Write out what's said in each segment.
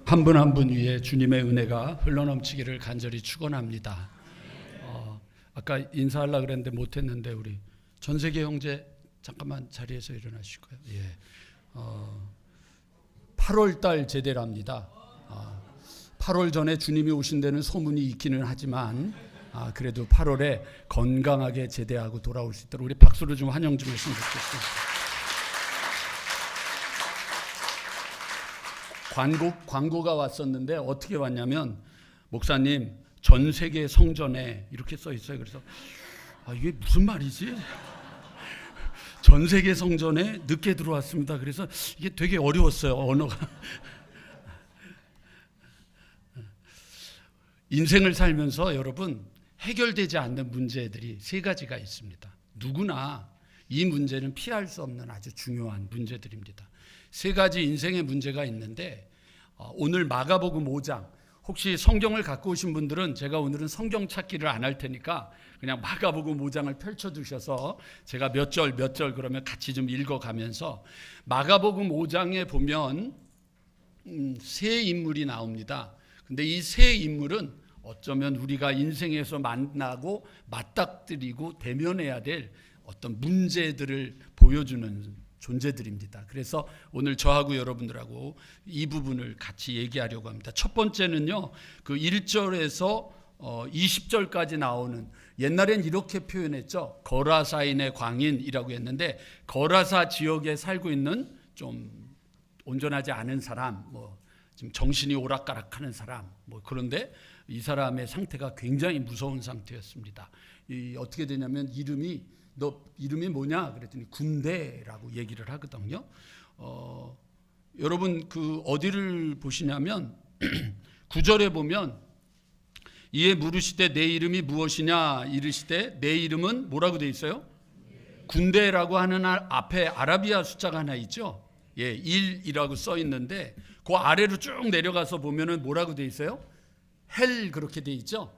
한 분 한 분 위에 주님의 은혜가 흘러넘치기를 간절히 축원합니다. 아까 인사하려고 그랬는데 못했는데 우리 전세계 형제 잠깐만 자리에서 일어나시고요. 8월 달 제대랍니다. 8월 전에 주님이 오신다는 소문이 있기는 하지만 그래도 8월에 건강하게 제대하고 돌아올 수 있도록 우리 박수로 좀 환영 좀 했으면 좋겠습니다. 광고가 왔었는데 어떻게 왔냐면 목사님 전 세계 성전에 이렇게 써 있어요. 그래서 이게 무슨 말이지? 전 세계 성전에 늦게 들어왔습니다. 그래서 이게 되게 어려웠어요. 언어가. 인생을 살면서 여러분 해결되지 않는 문제들이 세 가지가 있습니다. 누구나 이 문제는 피할 수 없는 아주 중요한 문제들입니다. 세 가지 인생의 문제가 있는데 오늘 마가복음 5장 혹시 성경을 갖고 오신 분들은 제가 오늘은 성경 찾기를 안 할 테니까 그냥 마가복음 5장을 펼쳐두셔서 제가 몇 절 그러면 같이 좀 읽어가면서 마가복음 5장에 보면 세 인물이 나옵니다. 근데 이 세 인물은 어쩌면 우리가 인생에서 만나고 맞닥뜨리고 대면해야 될 어떤 문제들을 보여주는 존재들입니다. 그래서 오늘 저하고 여러분들하고 이 부분을 같이 얘기하려고 합니다. 첫 번째는요, 그 1절에서 20절까지 나오는, 옛날엔 이렇게 표현했죠. 거라사인의 광인이라고 했는데, 거라사 지역에 살고 있는 좀 온전하지 않은 사람, 지금 정신이 오락가락하는 사람, 그런데 이 사람의 상태가 굉장히 무서운 상태였습니다. 어떻게 되냐면 너 이름이 뭐냐? 그랬더니 군대라고 얘기를 하거든요. 여러분 그 어디를 보시냐면 9절에 보면 이에 물으시되 내 이름이 무엇이냐 이르시되 내 이름은 뭐라고 돼 있어요? 군대라고 하는 앞에 아라비아 숫자가 하나 있죠. 1이라고 써 있는데 그 아래로 쭉 내려가서 보면은 뭐라고 돼 있어요? 헬 그렇게 돼 있죠.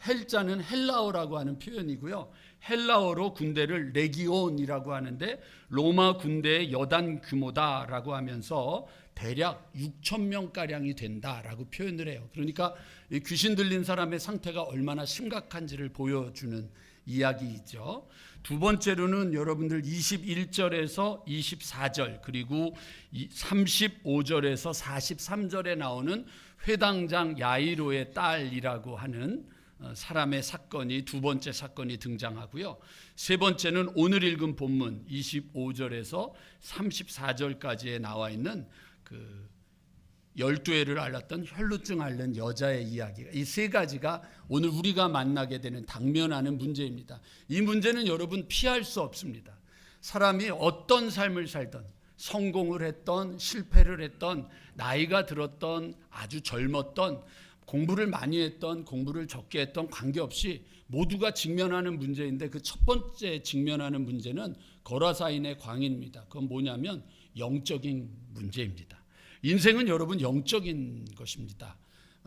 헬자는 헬라어라고 하는 표현이고요. 헬라어로 군대를 레기온이라고 하는데 로마 군대의 여단 규모다라고 하면서 대략 6,000명가량이 된다라고 표현을 해요. 그러니까 귀신 들린 사람의 상태가 얼마나 심각한지를 보여주는 이야기이죠. 두 번째로는 여러분들 21절에서 24절 그리고 35절에서 43절에 나오는 회당장 야이로의 딸이라고 하는 사람의 사건이 두 번째 사건이 등장하고요. 세 번째는 오늘 읽은 본문 25절에서 34절까지에 나와 있는 그 12해를 앓았던 혈루증 앓는 여자의 이야기가, 이 세 가지가 오늘 우리가 만나게 되는 당면하는 문제입니다. 이 문제는 여러분 피할 수 없습니다. 사람이 어떤 삶을 살던, 성공을 했던 실패를 했던, 나이가 들었던 아주 젊었던, 공부를 많이 했던 공부를 적게 했던 관계없이 모두가 직면하는 문제인데 그 첫 번째 직면하는 문제는 거라사인의 광인입니다. 그건 뭐냐면 영적인 문제입니다. 인생은 여러분 영적인 것입니다.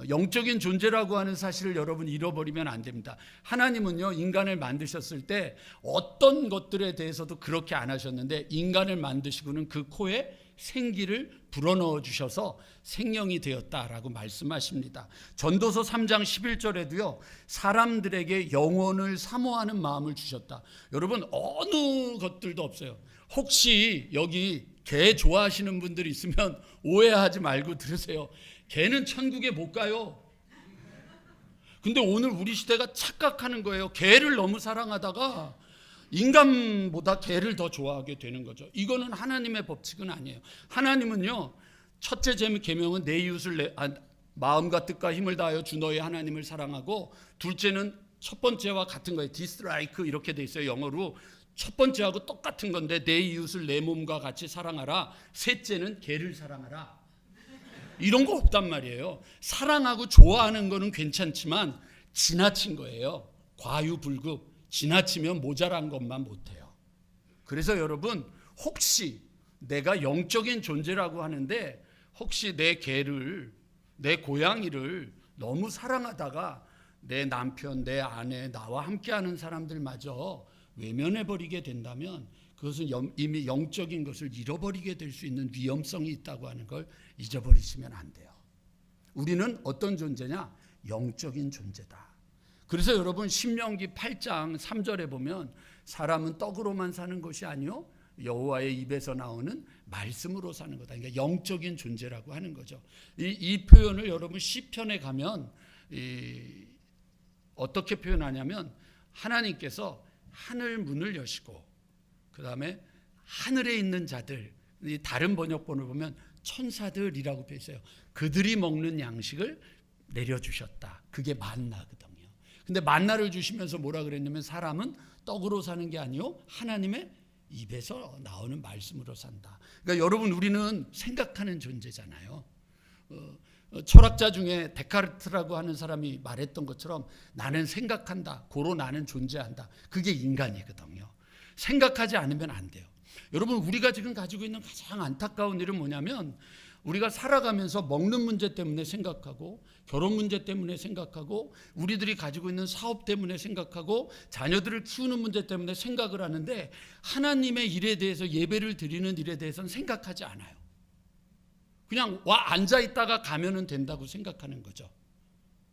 영적인 존재라고 하는 사실을 여러분 잃어버리면 안 됩니다. 하나님은요 인간을 만드셨을 때 어떤 것들에 대해서도 그렇게 안 하셨는데 인간을 만드시고는 그 코에 생기를 불어넣어 주셔서 생명이 되었다라고 말씀하십니다. 전도서 3장 11절에도요 사람들에게 영혼을 사모하는 마음을 주셨다. 여러분 어느 것들도 없어요. 혹시 여기 개 좋아하시는 분들 있으면 오해하지 말고 들으세요. 개는 천국에 못 가요. 근데 오늘 우리 시대가 착각하는 거예요. 개를 너무 사랑하다가 인간보다 개를 더 좋아하게 되는 거죠. 이거는 하나님의 법칙은 아니에요. 하나님은요 첫째 계명은 내 이웃을 마음과 뜻과 힘을 다하여 주 너의 하나님을 사랑하고, 둘째는 첫 번째와 같은 거예요. dislike 이렇게 돼 있어요. 영어로 첫 번째하고 똑같은 건데 내 이웃을 내 몸과 같이 사랑하라. 셋째는 개를 사랑하라. 이런 거 없단 말이에요. 사랑하고 좋아하는 거는 괜찮지만 지나친 거예요. 과유불급. 지나치면 모자란 것만 못해요. 그래서 여러분 혹시 내가 영적인 존재라고 하는데 혹시 내 개를, 내 고양이를 너무 사랑하다가 내 남편, 내 아내, 나와 함께하는 사람들마저 외면해버리게 된다면 그것은 이미 영적인 것을 잃어버리게 될 수 있는 위험성이 있다고 하는 걸 잊어버리시면 안 돼요. 우리는 어떤 존재냐? 영적인 존재다. 그래서 여러분 신명기 8장 3절에 보면 사람은 떡으로만 사는 것이 아니요 여호와의 입에서 나오는 말씀으로 사는 거다. 그러니까 영적인 존재라고 하는 거죠. 이 표현을 여러분 시편에 가면 어떻게 표현하냐면 하나님께서 하늘 문을 여시고 그 다음에 하늘에 있는 자들, 다른 번역본을 보면 천사들이라고 되어 있어요. 그들이 먹는 양식을 내려주셨다. 그게 만나거든요. 근데 만나를 주시면서 뭐라 그랬냐면 사람은 떡으로 사는 게 아니요 하나님의 입에서 나오는 말씀으로 산다. 그러니까 여러분 우리는 생각하는 존재잖아요. 철학자 중에 데카르트라고 하는 사람이 말했던 것처럼 나는 생각한다. 고로 나는 존재한다. 그게 인간이거든요. 생각하지 않으면 안 돼요. 여러분 우리가 지금 가지고 있는 가장 안타까운 일은 뭐냐면 우리가 살아가면서 먹는 문제 때문에 생각하고 결혼 문제 때문에 생각하고 우리들이 가지고 있는 사업 때문에 생각하고 자녀들을 키우는 문제 때문에 생각을 하는데 하나님의 일에 대해서 예배를 드리는 일에 대해서는 생각하지 않아요. 그냥 와 앉아 있다가 가면은 된다고 생각하는 거죠.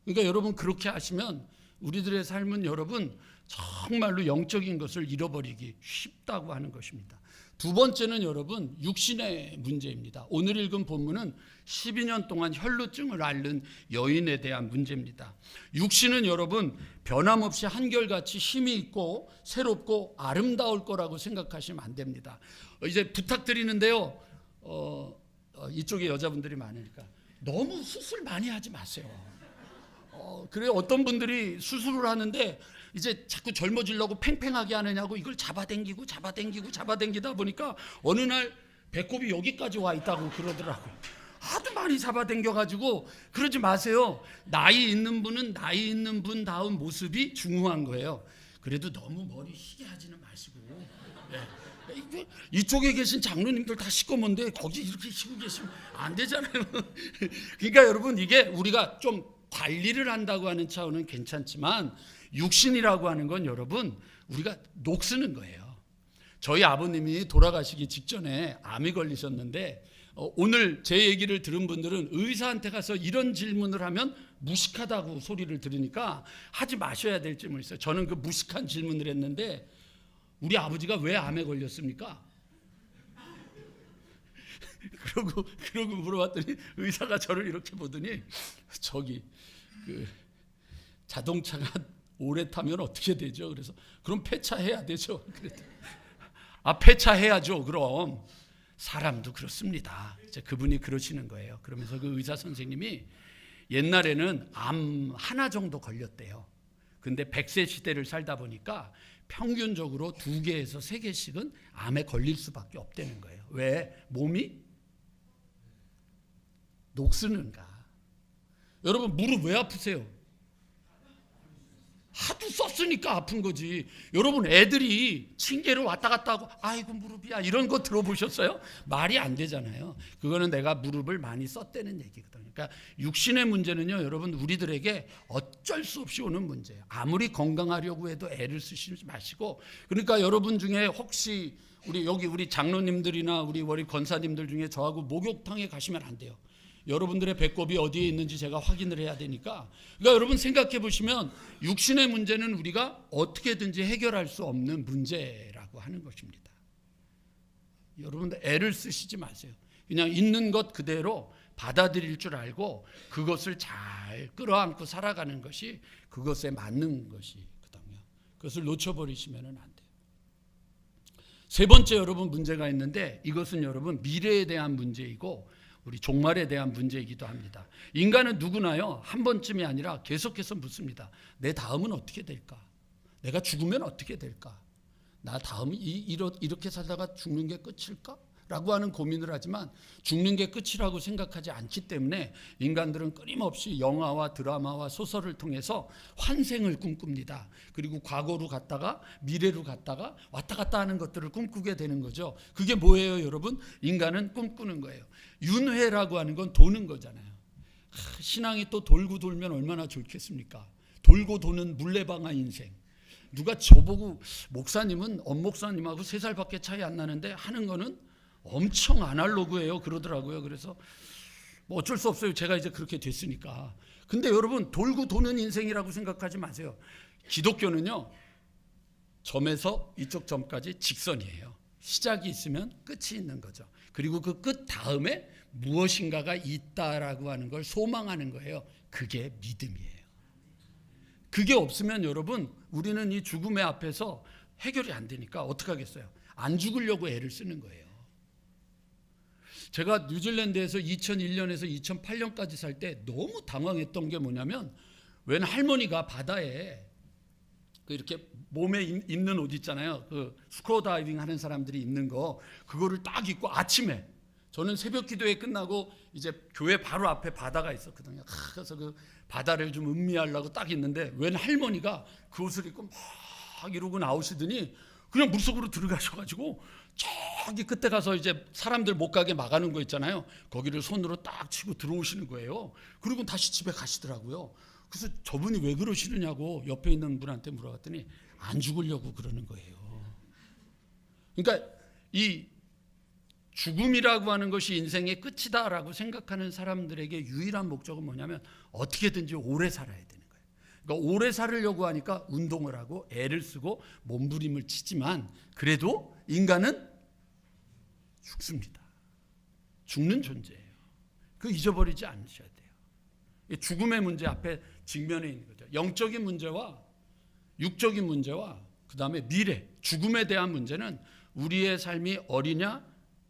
그러니까 여러분 그렇게 하시면 우리들의 삶은 여러분 정말로 영적인 것을 잃어버리기 쉽다고 하는 것입니다. 두 번째는 여러분 육신의 문제입니다. 오늘 읽은 본문은 12년 동안 혈루증을 앓는 여인에 대한 문제입니다. 육신은 여러분 변함없이 한결같이 힘이 있고 새롭고 아름다울 거라고 생각하시면 안 됩니다. 이제 부탁드리는데요. 이쪽에 여자분들이 많으니까 너무 수술 많이 하지 마세요. 그래 어떤 분들이 수술을 하는데 이제 자꾸 젊어지려고 팽팽하게 하느냐고 이걸 잡아당기다 보니까 어느 날 배꼽이 여기까지 와 있다고 그러더라고요. 하도 많이 잡아당겨가지고 그러지 마세요. 나이 있는 분은 나이 있는 분다운 모습이 중요한 거예요. 그래도 너무 머리 희게 하지는 마시고 이쪽에 계신 장로님들 다 시꺼먼데 거기 이렇게 쉬고 계시면 안 되잖아요. 그러니까 여러분 이게 우리가 좀 관리를 한다고 하는 차원은 괜찮지만 육신이라고 하는 건 여러분 우리가 녹쓰는 거예요. 저희 아버님이 돌아가시기 직전에 암이 걸리셨는데 오늘 제 얘기를 들은 분들은 의사한테 가서 이런 질문을 하면 무식하다고 소리를 들으니까 하지 마셔야 될 질문이 있어요. 저는 그 무식한 질문을 했는데 우리 아버지가 왜 암에 걸렸습니까? 그러고 물어봤더니 의사가 저를 이렇게 보더니 저기 그 자동차가 오래 타면 어떻게 되죠? 그래서 그럼 폐차해야 되죠. 그랬더니 폐차해야죠. 그럼 사람도 그렇습니다. 이제 그분이 그러시는 거예요. 그러면서 그 의사 선생님이 옛날에는 암 하나 정도 걸렸대요. 근데 100세 시대를 살다 보니까 평균적으로 2개에서 3개씩은 암에 걸릴 수밖에 없다는 거예요. 왜? 몸이 녹쓰는가. 여러분 무릎 왜 아프세요? 하도 썼으니까 아픈 거지. 여러분 애들이 징계를 왔다 갔다 하고 아이고 무릎이야 이런 거 들어보셨어요? 말이 안 되잖아요. 그거는 내가 무릎을 많이 썼다는 얘기거든요. 그러니까 육신의 문제는요 여러분 우리들에게 어쩔 수 없이 오는 문제예요. 아무리 건강하려고 해도 애를 쓰시지 마시고. 그러니까 여러분 중에 혹시 우리 장로님들이나 우리 권사님들 중에 저하고 목욕탕에 가시면 안 돼요. 여러분들의 배꼽이 어디에 있는지 제가 확인을 해야 되니까. 그러니까 여러분 생각해 보시면 육신의 문제는 우리가 어떻게든지 해결할 수 없는 문제라고 하는 것입니다. 여러분들 애를 쓰시지 마세요. 그냥 있는 것 그대로 받아들일 줄 알고 그것을 잘 끌어안고 살아가는 것이 그것에 맞는 것이거든요. 그것을 놓쳐버리시면 안 돼요. 세 번째 여러분 문제가 있는데 이것은 여러분 미래에 대한 문제이고 우리 종말에 대한 문제이기도 합니다. 인간은 누구나요 한 번쯤이 아니라 계속해서 묻습니다. 내 다음은 어떻게 될까? 내가 죽으면 어떻게 될까? 나 다음 이렇게 살다가 죽는 게 끝일까? 라고 하는 고민을 하지만 죽는 게 끝이라고 생각하지 않기 때문에 인간들은 끊임없이 영화와 드라마와 소설을 통해서 환생을 꿈꿉니다. 그리고 과거로 갔다가 미래로 갔다가 왔다 갔다 하는 것들을 꿈꾸게 되는 거죠. 그게 뭐예요 여러분? 인간은 꿈꾸는 거예요. 윤회라고 하는 건 도는 거잖아요. 신앙이 또 돌고 돌면 얼마나 좋겠습니까? 돌고 도는 물레방아 인생. 누가 저보고 목사님은 엄목사님하고 3살밖에 차이 안 나는데 하는 거는 엄청 아날로그예요 그러더라고요. 그래서 뭐 어쩔 수 없어요. 제가 이제 그렇게 됐으니까. 근데 여러분, 돌고 도는 인생이라고 생각하지 마세요. 기독교는요, 점에서 이쪽 점까지 직선이에요. 시작이 있으면 끝이 있는 거죠. 그리고 그 끝 다음에 무엇인가가 있다라고 하는 걸 소망하는 거예요. 그게 믿음이에요. 그게 없으면 여러분, 우리는 이 죽음의 앞에서 해결이 안 되니까 어떻게 하겠어요? 안 죽으려고 애를 쓰는 거예요. 제가 뉴질랜드에서 2001년에서 2008년까지 살 때 너무 당황했던 게 뭐냐면, 웬 할머니가 바다에 이렇게 몸에 입는 옷 있잖아요. 그 스쿠버 다이빙 하는 사람들이 입는 거, 그거를 딱 입고 아침에, 저는 새벽 기도회 끝나고 이제 교회 바로 앞에 바다가 있었거든요. 그래서 그 바다를 좀 음미하려고 딱 있는데, 웬 할머니가 그 옷을 입고 막 이러고 나오시더니 그냥 물속으로 들어가셔가지고 저기 끝에 가서 이제 사람들 못 가게 막아놓은 거 있잖아요. 거기를 손으로 딱 치고 들어오시는 거예요. 그리고 다시 집에 가시더라고요. 그래서 저분이 왜 그러시느냐고 옆에 있는 분한테 물어봤더니 안 죽으려고 그러는 거예요. 그러니까 이 죽음이라고 하는 것이 인생의 끝이다라고 생각하는 사람들에게 유일한 목적은 뭐냐면 어떻게든지 오래 살아야 되는 거예요. 그러니까 오래 살으려고 하니까 운동을 하고 애를 쓰고 몸부림을 치지만, 그래도 인간은 죽습니다. 죽는 존재예요. 그거 잊어버리지 않으셔야 돼요. 죽음의 문제 앞에 직면해 있는 거죠. 영적인 문제와 육적인 문제와 그 다음에 미래, 죽음에 대한 문제는 우리의 삶이 어리냐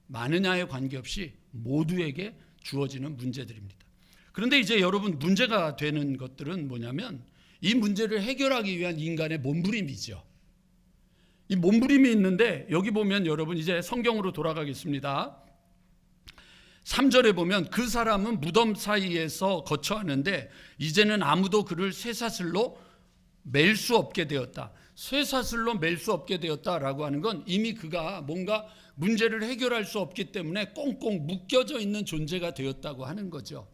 많으냐에 관계없이 모두에게 주어지는 문제들입니다. 그런데 이제 여러분, 문제가 되는 것들은 뭐냐면 이 문제를 해결하기 위한 인간의 몸부림이죠. 이 몸부림이 있는데, 여기 보면 여러분, 이제 성경으로 돌아가겠습니다. 3절에 보면 그 사람은 무덤 사이에서 거처하는데 이제는 아무도 그를 쇠사슬로 맬 수 없게 되었다. 쇠사슬로 맬 수 없게 되었다라고 하는 건 이미 그가 뭔가 문제를 해결할 수 없기 때문에 꽁꽁 묶여져 있는 존재가 되었다고 하는 거죠.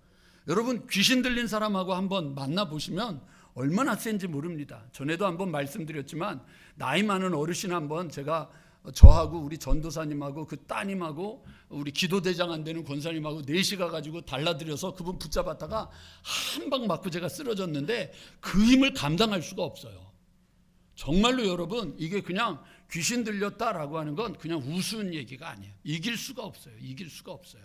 여러분, 귀신 들린 사람하고 한번 만나보시면 얼마나 센지 모릅니다. 전에도 한번 말씀드렸지만, 나이 많은 어르신 한번 제가 저하고 우리 전도사님하고 그 따님하고 우리 기도대장 안 되는 권사님하고 넷이 가가지고 달라들여서 그분 붙잡았다가 한 방 맞고 제가 쓰러졌는데 그 힘을 감당할 수가 없어요. 정말로 여러분, 이게 그냥 귀신 들렸다라고 하는 건 그냥 우스운 얘기가 아니에요. 이길 수가 없어요. 이길 수가 없어요.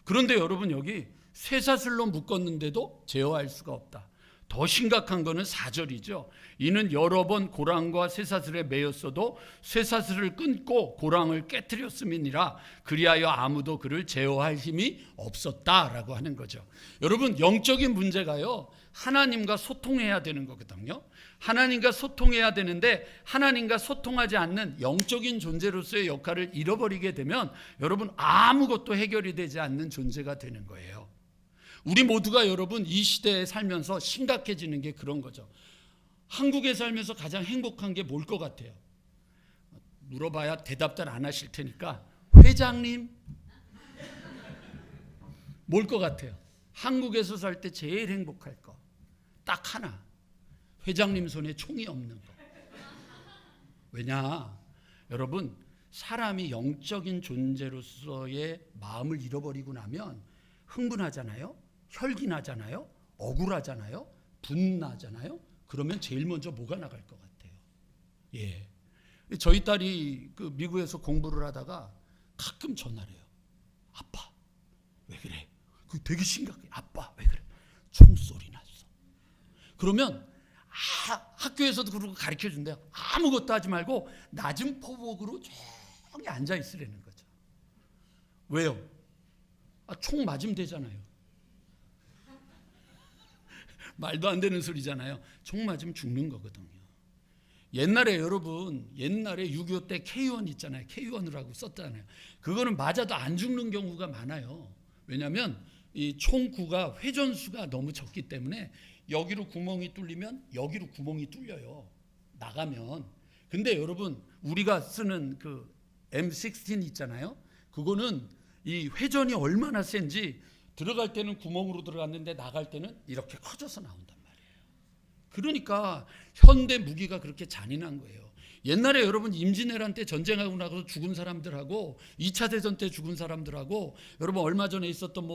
그런데 여러분, 여기 쇠사슬로 묶었는데도 제어할 수가 없다. 더 심각한 거는 4절이죠. 이는 여러 번 고랑과 쇠사슬에 매였어도 쇠사슬을 끊고 고랑을 깨트렸음이니라. 그리하여 아무도 그를 제어할 힘이 없었다라고 하는 거죠. 여러분, 영적인 문제가요, 하나님과 소통해야 되는 거거든요. 하나님과 소통해야 되는데 하나님과 소통하지 않는 영적인 존재로서의 역할을 잃어버리게 되면 여러분, 아무것도 해결이 되지 않는 존재가 되는 거예요. 우리 모두가 여러분, 이 시대에 살면서 심각해지는 게 그런 거죠. 한국에 살면서 가장 행복한 게 뭘 것 같아요? 물어봐야 대답들 안 하실 테니까, 회장님, 뭘 것 같아요? 한국에서 살 때 제일 행복할 거 딱 하나, 회장님 손에 총이 없는 거. 왜냐? 여러분, 사람이 영적인 존재로서의 마음을 잃어버리고 나면 흥분하잖아요, 혈기나잖아요, 억울하잖아요, 분나잖아요. 그러면 제일 먼저 뭐가 나갈 것 같아요? 예, 저희 딸이 그 미국에서 공부를 하다가 가끔 전화를 해요. 아빠, 왜 그래? 그 되게 심각해. 아빠, 왜 그래? 총소리 났어. 그러면 학교에서도 그러고 가르쳐 준대요. 아무것도 하지 말고 낮은 포복으로 조용히 앉아 있으라는 거죠. 왜요? 총 맞으면 되잖아요. 말도 안 되는 소리잖아요. 총 맞으면 죽는 거거든요. 옛날에 여러분, 옛날에 6.25 때 K1 있잖아요. K1이라고 썼잖아요. 그거는 맞아도 안 죽는 경우가 많아요. 왜냐하면 이 총구가 회전수가 너무 적기 때문에 여기로 구멍이 뚫리면 여기로 구멍이 뚫려요, 나가면. 근데 여러분, 우리가 쓰는 그 M16 있잖아요. 그거는 이 회전이 얼마나 센지 들어갈 때는 구멍으로 들어갔는데 나갈 때는 이렇게 커져서 나온단 말이에요. 그러니까 현대 무기가 그렇게 잔인한 거예요. 옛날에 여러분 임진왜란 때 전쟁하고 나서 죽은 사람들하고 2차 대전 때 죽은 사람들하고 여러분 얼마 전에 있었던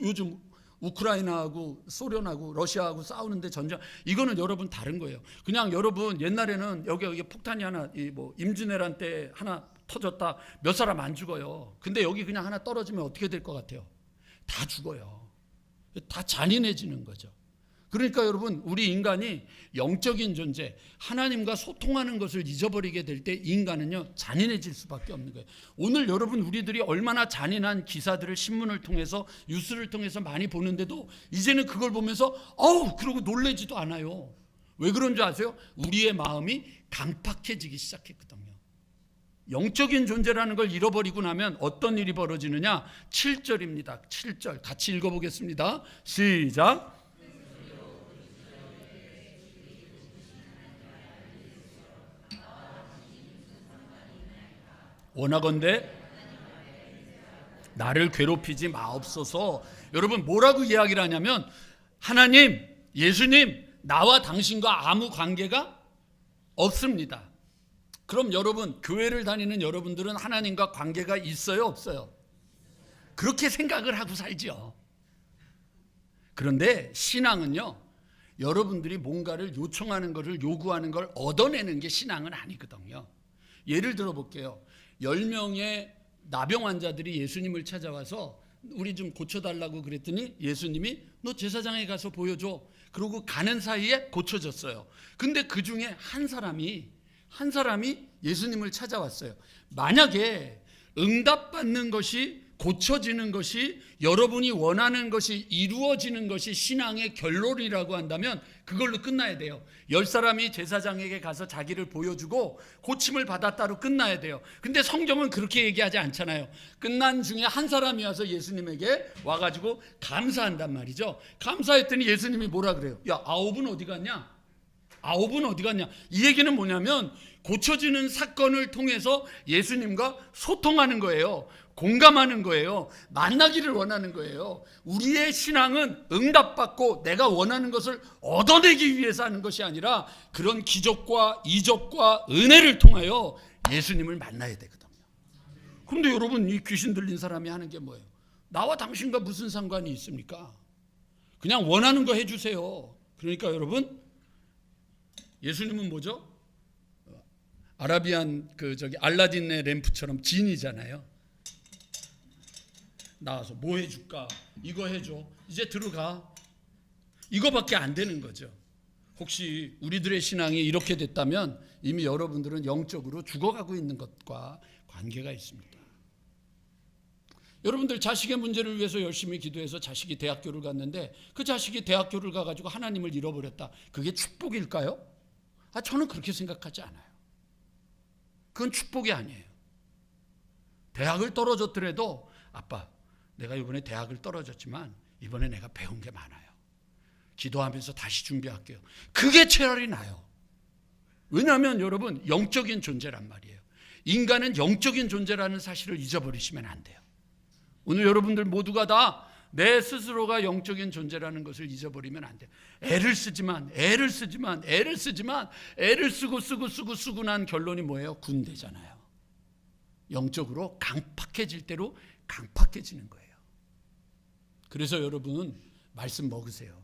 요즘 우크라이나하고 소련하고 러시아하고 싸우는데 전쟁, 이거는 여러분 다른 거예요. 그냥 여러분 옛날에는 여기 폭탄이 하나 임진왜란 때 하나 터졌다, 몇 사람 안 죽어요. 근데 여기 그냥 하나 떨어지면 어떻게 될 것 같아요? 다 죽어요. 다 잔인해지는 거죠. 그러니까 여러분, 우리 인간이 영적인 존재, 하나님과 소통하는 것을 잊어버리게 될 때 인간은요 잔인해질 수밖에 없는 거예요. 오늘 여러분, 우리들이 얼마나 잔인한 기사들을 신문을 통해서, 뉴스를 통해서 많이 보는데도 이제는 그걸 보면서 그러고 놀라지도 않아요. 왜 그런 줄 아세요? 우리의 마음이 강팍해지기 시작했거든요. 영적인 존재라는 걸 잃어버리고 나면 어떤 일이 벌어지느냐? 7절입니다. 7절 같이 읽어보겠습니다. 시작. 원하건대 나를 괴롭히지 마옵소서. 여러분, 뭐라고 이야기를 하냐면, 하나님, 예수님, 나와 당신과 아무 관계가 없습니다. 그럼 여러분, 교회를 다니는 여러분들은 하나님과 관계가 있어요, 없어요? 그렇게 생각을 하고 살죠. 그런데 신앙은요, 여러분들이 뭔가를 요청하는 것을, 요구하는 걸 얻어내는 게 신앙은 아니거든요. 예를 들어 볼게요. 10명의 나병 환자들이 예수님을 찾아와서 우리 좀 고쳐달라고 그랬더니 예수님이 너 제사장에 가서 보여줘. 그러고 가는 사이에 고쳐졌어요. 근데 그 중에 한 사람이 예수님을 찾아왔어요. 만약에 응답받는 것이, 고쳐지는 것이, 여러분이 원하는 것이 이루어지는 것이 신앙의 결론이라고 한다면 그걸로 끝나야 돼요. 10사람이 제사장에게 가서 자기를 보여주고 고침을 받았다로 끝나야 돼요. 근데 성경은 그렇게 얘기하지 않잖아요. 끝난 중에 한 사람이 와서 예수님에게 와가지고 감사한단 말이죠. 감사했더니 예수님이 뭐라 그래요? 야, 9은 어디 갔냐? 9은 어디 갔냐? 이 얘기는 뭐냐면 고쳐지는 사건을 통해서 예수님과 소통하는 거예요. 공감하는 거예요. 만나기를 원하는 거예요. 우리의 신앙은 응답받고 내가 원하는 것을 얻어내기 위해서 하는 것이 아니라 그런 기적과 이적과 은혜를 통하여 예수님을 만나야 되거든요. 그런데 여러분, 이 귀신 들린 사람이 하는 게 뭐예요? 나와 당신과 무슨 상관이 있습니까? 그냥 원하는 거 해주세요. 그러니까 여러분, 예수님은 뭐죠? 아라비안 알라딘의 램프처럼 진이잖아요. 나와서 뭐 해줄까? 이거 해줘. 이제 들어가. 이거밖에 안 되는 거죠. 혹시 우리들의 신앙이 이렇게 됐다면 이미 여러분들은 영적으로 죽어가고 있는 것과 관계가 있습니다. 여러분들 자식의 문제를 위해서 열심히 기도해서 자식이 대학교를 갔는데 그 자식이 대학교를 가가지고 하나님을 잃어버렸다. 그게 축복일까요? 저는 그렇게 생각하지 않아요. 그건 축복이 아니에요. 대학을 떨어졌더라도 아빠, 내가 이번에 대학을 떨어졌지만 이번에 내가 배운 게 많아요. 기도하면서 다시 준비할게요. 그게 차라리 나요. 왜냐하면 여러분, 영적인 존재란 말이에요. 인간은 영적인 존재라는 사실을 잊어버리시면 안 돼요. 오늘 여러분들 모두가 다 내 스스로가 영적인 존재라는 것을 잊어버리면 안 돼요. 애를 쓰고 난 결론이 뭐예요? 군대잖아요. 영적으로 강팍해질 대로 강팍해지는 거예요. 그래서 여러분, 말씀 먹으세요.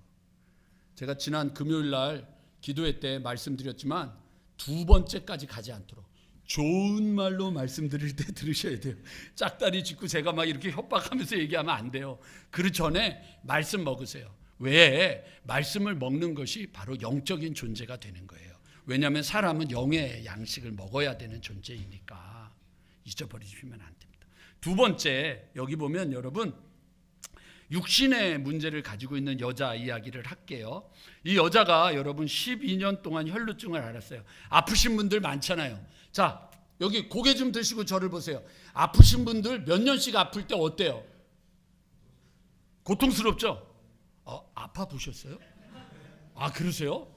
제가 지난 금요일 날 기도회 때 말씀드렸지만 2번째까지 가지 않도록 좋은 말로 말씀드릴 때 들으셔야 돼요. 짝다리 짚고 제가 막 이렇게 협박하면서 얘기하면 안 돼요. 그 전에 말씀 먹으세요. 왜? 말씀을 먹는 것이 바로 영적인 존재가 되는 거예요. 왜냐하면 사람은 영의 양식을 먹어야 되는 존재이니까 잊어버리시면 안 됩니다. 2번째, 여기 보면 여러분, 육신의 문제를 가지고 있는 여자 이야기를 할게요. 이 여자가 여러분 12년 동안 혈루증을 앓았어요. 아프신 분들 많잖아요. 자, 여기 고개 좀 드시고 저를 보세요. 아프신 분들 몇 년씩 아플 때 어때요? 고통스럽죠? 아파 보셨어요? 그러세요?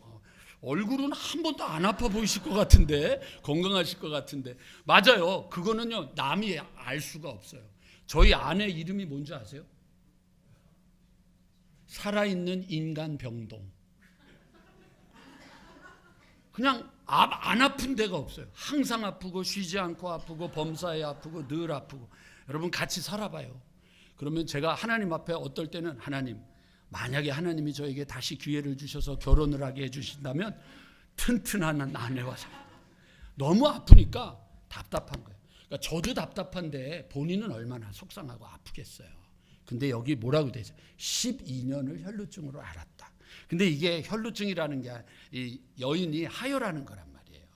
얼굴은 한 번도 안 아파 보이실 것 같은데, 건강하실 것 같은데. 맞아요. 그거는요, 남이 알 수가 없어요. 저희 아내 이름이 뭔지 아세요? 살아있는 인간 병동. 그냥 안 아픈 데가 없어요. 항상 아프고 쉬지 않고 아프고 범사에 아프고 늘 아프고. 여러분 같이 살아봐요. 그러면 제가 하나님 앞에 어떨 때는 하나님, 만약에 하나님이 저에게 다시 기회를 주셔서 결혼을 하게 해주신다면 튼튼한 아내와 너무 아프니까 답답한 거예요. 그러니까 저도 답답한데 본인은 얼마나 속상하고 아프겠어요. 근데 여기 뭐라고 돼 있어요? 12년을 혈루증으로 앓았다. 근데 이게 혈루증이라는 게 이 여인이 하혈하는 거란 말이에요.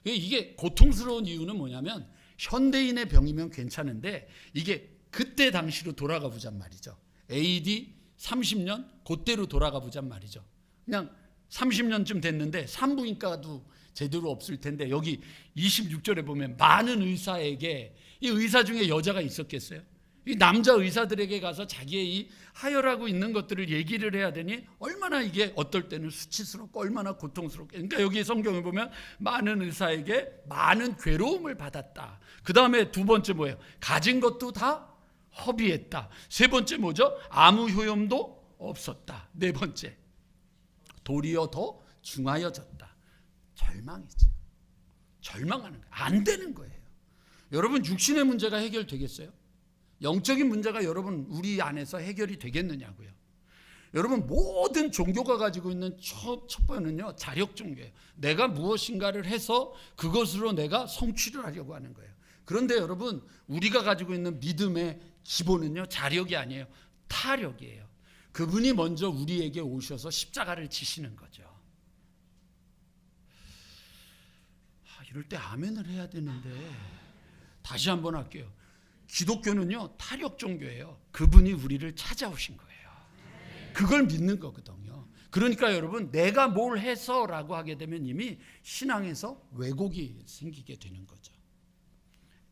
이게 고통스러운 이유는 뭐냐면 현대인의 병이면 괜찮은데 이게 그때 당시로 돌아가 보잔 말이죠. AD 30년 그때로 돌아가 보잔 말이죠. 그냥 30년쯤 됐는데 산부인과도 제대로 없을 텐데 여기 26절에 보면 많은 의사에게, 이 의사 중에 여자가 있었겠어요? 이 남자 의사들에게 가서 자기의 이 하혈하고 있는 것들을 얘기를 해야 되니 얼마나 이게 어떨 때는 수치스럽고 얼마나 고통스럽게. 그러니까 여기 성경에 보면 많은 의사에게 많은 괴로움을 받았다. 그 다음에 두 번째 뭐예요? 가진 것도 다 허비했다. 세 번째 뭐죠? 아무 효용도 없었다. 네 번째, 도리어 더 중하여졌다. 절망이죠. 절망하는 거예요. 안 되는 거예요. 여러분 육신의 문제가 해결되겠어요? 영적인 문제가 여러분 우리 안에서 해결이 되겠느냐고요. 여러분 모든 종교가 가지고 있는 첫 번은요, 자력 종교예요. 내가 무엇인가를 해서 그것으로 내가 성취를 하려고 하는 거예요. 그런데 여러분 우리가 가지고 있는 믿음의 기본은요, 자력이 아니에요. 타력이에요. 그분이 먼저 우리에게 오셔서 십자가를 지시는 거죠. 이럴 때 아멘을 해야 되는데 다시 한번 할게요. 기독교는요, 타력 종교예요. 그분이 우리를 찾아오신 거예요. 그걸 믿는 거거든요. 그러니까 여러분 내가 뭘 해서라고 하게 되면 이미 신앙에서 왜곡이 생기게 되는 거죠.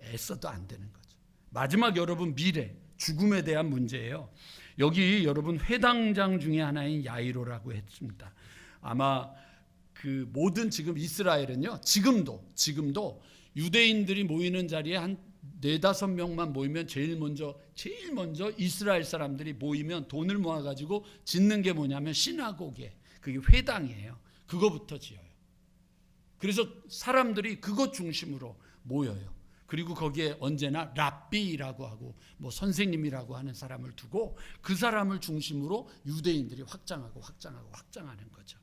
애써도 안 되는 거죠. 마지막 여러분 미래, 죽음에 대한 문제예요. 여기 여러분 회당장 중에 하나인 야이로라고 했습니다. 아마 그 모든 지금 이스라엘은요, 지금도 유대인들이 모이는 자리에 한 4-5명만 모이면 제일 먼저 이스라엘 사람들이 모이면 돈을 모아가지고 짓는 게 뭐냐면 시나고게, 그게 회당이에요. 그거부터 지어요. 그래서 사람들이 그것 중심으로 모여요. 그리고 거기에 언제나 랍비라고 하고 뭐 선생님이라고 하는 사람을 두고 그 사람을 중심으로 유대인들이 확장하는 거죠.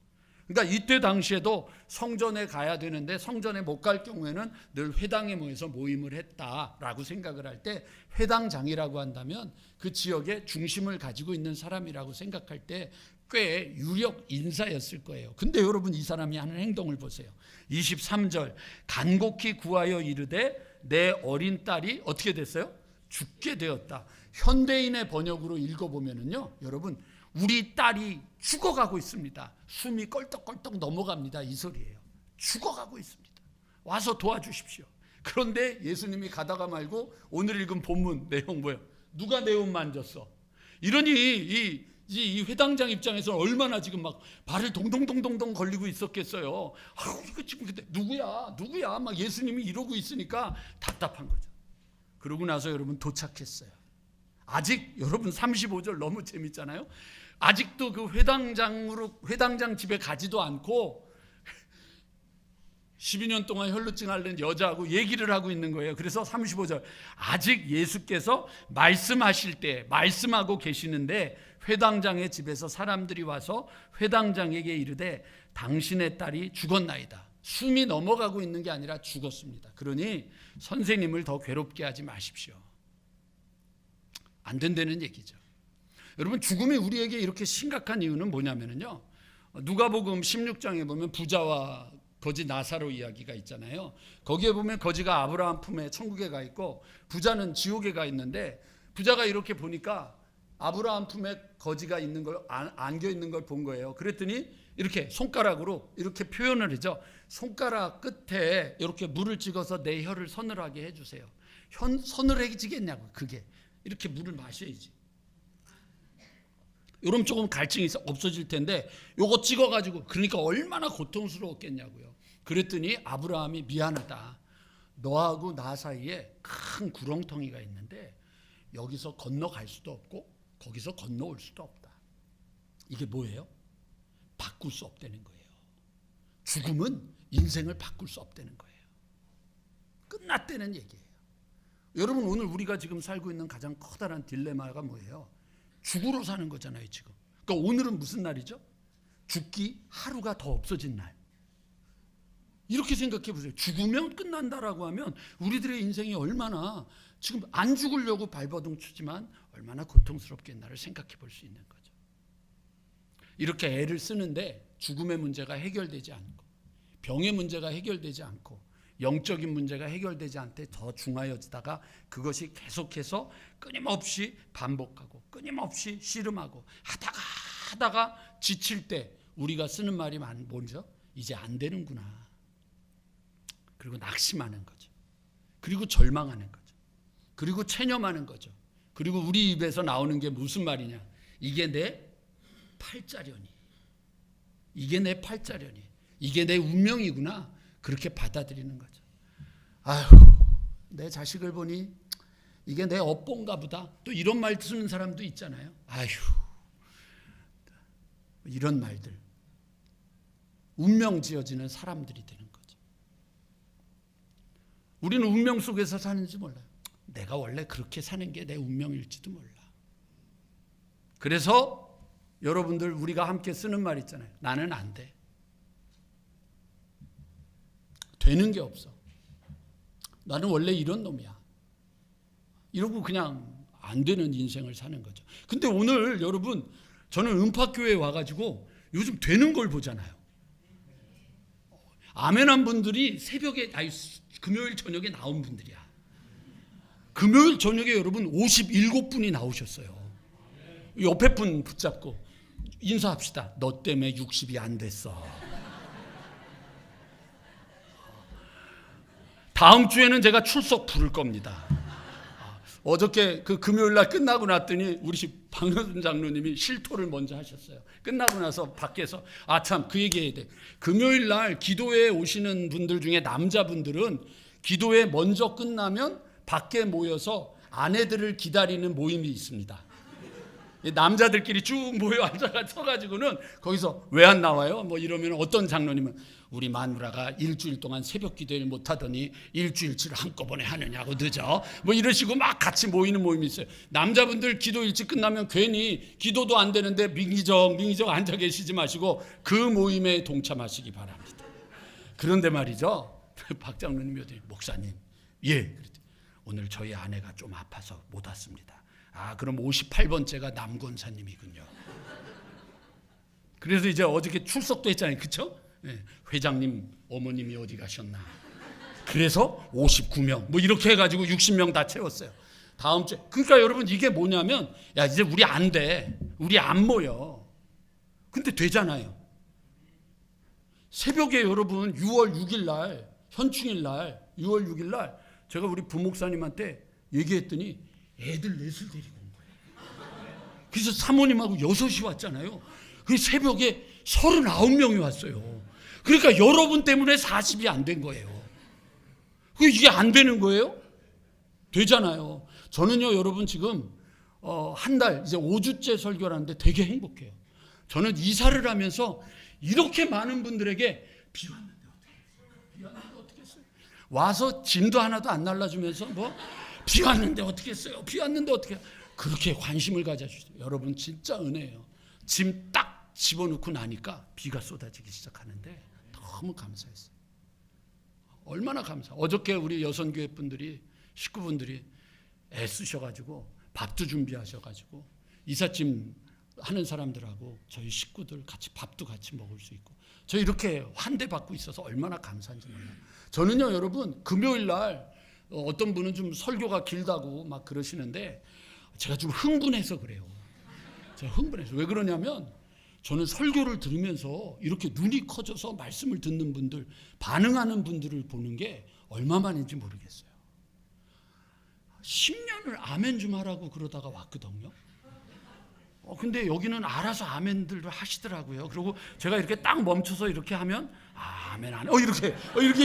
그러니까 이때 당시에도 성전에 가야 되는데 성전에 못 갈 경우에는 늘 회당에 모여서 모임을 했다라고 생각을 할 때 회당장이라고 한다면 그 지역의 중심을 가지고 있는 사람이라고 생각할 때 꽤 유력 인사였을 거예요. 근데 여러분 이 사람이 하는 행동을 보세요. 23절, 간곡히 구하여 이르되 내 어린 딸이 어떻게 됐어요? 죽게 되었다. 현대인의 번역으로 읽어보면은요, 여러분 우리 딸이 죽어가고 있습니다. 숨이 껄떡껄떡 넘어갑니다. 이 소리예요. 죽어가고 있습니다. 와서 도와주십시오. 그런데 예수님이 가다가 말고 오늘 읽은 본문 내용 뭐예요? 누가 내 옷 만졌어? 이러니 이 회당장 입장에서는 얼마나 지금 막 발을 동동동동동 걸리고 있었겠어요. 이거 지금 근데 누구야? 막 예수님이 이러고 있으니까 답답한 거죠. 그러고 나서 여러분 도착했어요. 아직 여러분 35절 너무 재밌잖아요. 아직도 그 회당장 집에 가지도 않고 12년 동안 혈루증 앓는 여자하고 얘기를 하고 있는 거예요. 그래서 35절, 아직 예수께서 말씀하실 때 말씀하고 계시는데 회당장의 집에서 사람들이 와서 회당장에게 이르되 당신의 딸이 죽었나이다. 숨이 넘어가고 있는 게 아니라 죽었습니다. 그러니 선생님을 더 괴롭게 하지 마십시오. 안 된다는 얘기죠. 여러분 죽음이 우리에게 이렇게 심각한 이유는 뭐냐면요, 누가복음 16장에 보면 부자와 거지 나사로 이야기가 있잖아요. 거기에 보면 거지가 아브라함 품에 천국에 가 있고 부자는 지옥에 가 있는데, 부자가 이렇게 보니까 아브라함 품에 거지가 있는 걸 안겨 있는 걸 본 거예요. 그랬더니 이렇게 손가락으로 이렇게 표현을 하죠. 손가락 끝에 이렇게 물을 찍어서 내 혀를 서늘하게 해주세요. 서늘해지겠냐고. 그게 이렇게 물을 마셔야지. 이러면 조금 갈증이 없어질 텐데 요거 찍어가지고, 그러니까 얼마나 고통스러웠겠냐고요. 그랬더니 아브라함이 미안하다. 너하고 나 사이에 큰 구렁텅이가 있는데 여기서 건너갈 수도 없고 거기서 건너올 수도 없다. 이게 뭐예요? 바꿀 수 없다는 거예요. 죽음은 인생을 바꿀 수 없다는 거예요. 끝났다는 얘기예요. 여러분, 오늘 우리가 지금 살고 있는 가장 커다란 딜레마가 뭐예요? 죽으러 사는 거잖아요, 지금. 그러니까 오늘은 무슨 날이죠? 죽기 하루가 더 없어진 날. 이렇게 생각해 보세요. 죽으면 끝난다라고 하면 우리들의 인생이 얼마나, 지금 안 죽으려고 발버둥 치지만 얼마나 고통스럽겠나를 생각해 볼 수 있는 거죠. 이렇게 애를 쓰는데 죽음의 문제가 해결되지 않고, 병의 문제가 해결되지 않고, 영적인 문제가 해결되지 않되 더 중하여지다가 그것이 계속해서 끊임없이 반복하고 끊임없이 씨름하고 하다가 지칠 때 우리가 쓰는 말이 뭐죠? 이제 안 되는구나. 그리고 낙심하는 거죠. 그리고 절망하는 거죠. 그리고 체념하는 거죠. 그리고 우리 입에서 나오는 게 무슨 말이냐? 이게 내 팔자려니. 이게 내 팔자려니. 이게 내 운명이구나. 그렇게 받아들이는 거죠. 아휴, 내 자식을 보니 이게 내 업본가 보다. 또 이런 말 쓰는 사람도 있잖아요. 아휴, 이런 말들. 운명 지어지는 사람들이 되는 거죠. 우리는 운명 속에서 사는지 몰라요. 내가 원래 그렇게 사는 게 내 운명일지도 몰라. 그래서 여러분들, 우리가 함께 쓰는 말 있잖아요. 나는 안 돼. 되는 게 없어. 나는 원래 이런 놈이야. 이러고 그냥 안 되는 인생을 사는 거죠. 근데 오늘 여러분, 저는 은팍교회에 와가지고 요즘 되는 걸 보잖아요. 아멘한 분들이 새벽에, 금요일 저녁에 나온 분들이야. 금요일 저녁에 여러분 57분이 나오셨어요. 옆에 분 붙잡고 인사합시다. 너 때문에 60이 안 됐어. 다음 주에는 제가 출석 부를 겁니다. 어저께 그 금요일 날 끝나고 났더니 우리 집 박노준 장로님이 실토를 먼저 하셨어요. 끝나고 나서 밖에서 참 그 얘기해야 돼. 금요일 날 기도회에 오시는 분들 중에 남자분들은 기도회 먼저 끝나면 밖에 모여서 아내들을 기다리는 모임이 있습니다. 남자들끼리 쭉 모여 앉아가지고는 거기서 왜 안 나와요? 뭐 이러면 어떤 장로님은 우리 마누라가 일주일 동안 새벽 기도를 못하더니 일주일치를 한꺼번에 하느냐고 늦어. 뭐 이러시고 막 같이 모이는 모임이 있어요. 남자분들 기도 일찍 끝나면 괜히 기도도 안 되는데 민기적 앉아 계시지 마시고 그 모임에 동참하시기 바랍니다. 그런데 말이죠. 박 장로님이 어디 목사님, 예, 그랬더니 오늘 저희 아내가 좀 아파서 못 왔습니다. 그럼 58번째가 남 권사님이군요. 그래서 이제 어저께 출석도 했잖아요. 그렇죠? 네. 회장님 어머님이 어디 가셨나. 그래서 59명 뭐 이렇게 해가지고 60명 다 채웠어요. 다음 주에. 그러니까 여러분, 이게 뭐냐면, 야, 이제 우리 안 돼. 우리 안 모여. 근데 되잖아요. 새벽에 여러분 6월 6일 날, 현충일 날, 6월 6일 날 제가 우리 부목사님한테 얘기했더니 애들 넷을 데리고 온 거예요. 그래서 사모님하고 6이 왔잖아요. 그 새벽에 39명이 왔어요. 그러니까 여러분 때문에 40이 안 된 거예요. 이게 안 되는 거예요? 되잖아요. 저는요, 여러분 지금 한 달, 이제 5주째 설교를 하는데 되게 행복해요. 저는 이사를 하면서 이렇게 많은 분들에게 비 왔는데 어떻게 했어요? 와서 짐도 하나도 안 날라주면서 비 왔는데 어떻게 했어요? 비 왔는데 어떻게, 그렇게 관심을 가져주세요. 여러분 진짜 은혜예요. 짐 딱 집어넣고 나니까 비가 쏟아지기 시작하는데 너무 감사했어요. 얼마나 감사. 어저께 우리 여선교회 분들이, 식구분들이 애쓰셔가지고 밥도 준비하셔가지고 이삿짐 하는 사람들하고 저희 식구들 같이 밥도 같이 먹을 수 있고, 저 이렇게 환대받고 있어서 얼마나 감사한지 몰라요. 저는요, 여러분, 금요일 날 어떤 분은 좀 설교가 길다고 막 그러시는데 제가 좀 흥분해서 그래요. 제가 흥분해서. 왜 그러냐면, 저는 설교를 들으면서 이렇게 눈이 커져서 말씀을 듣는 분들, 반응하는 분들을 보는 게 얼마만인지 모르겠어요. 10년을 아멘 좀 하라고 그러다가 왔거든요. 근데 여기는 알아서 아멘들도 하시더라고요. 그리고 제가 이렇게 딱 멈춰서 이렇게 하면 아멘 안 해. 이렇게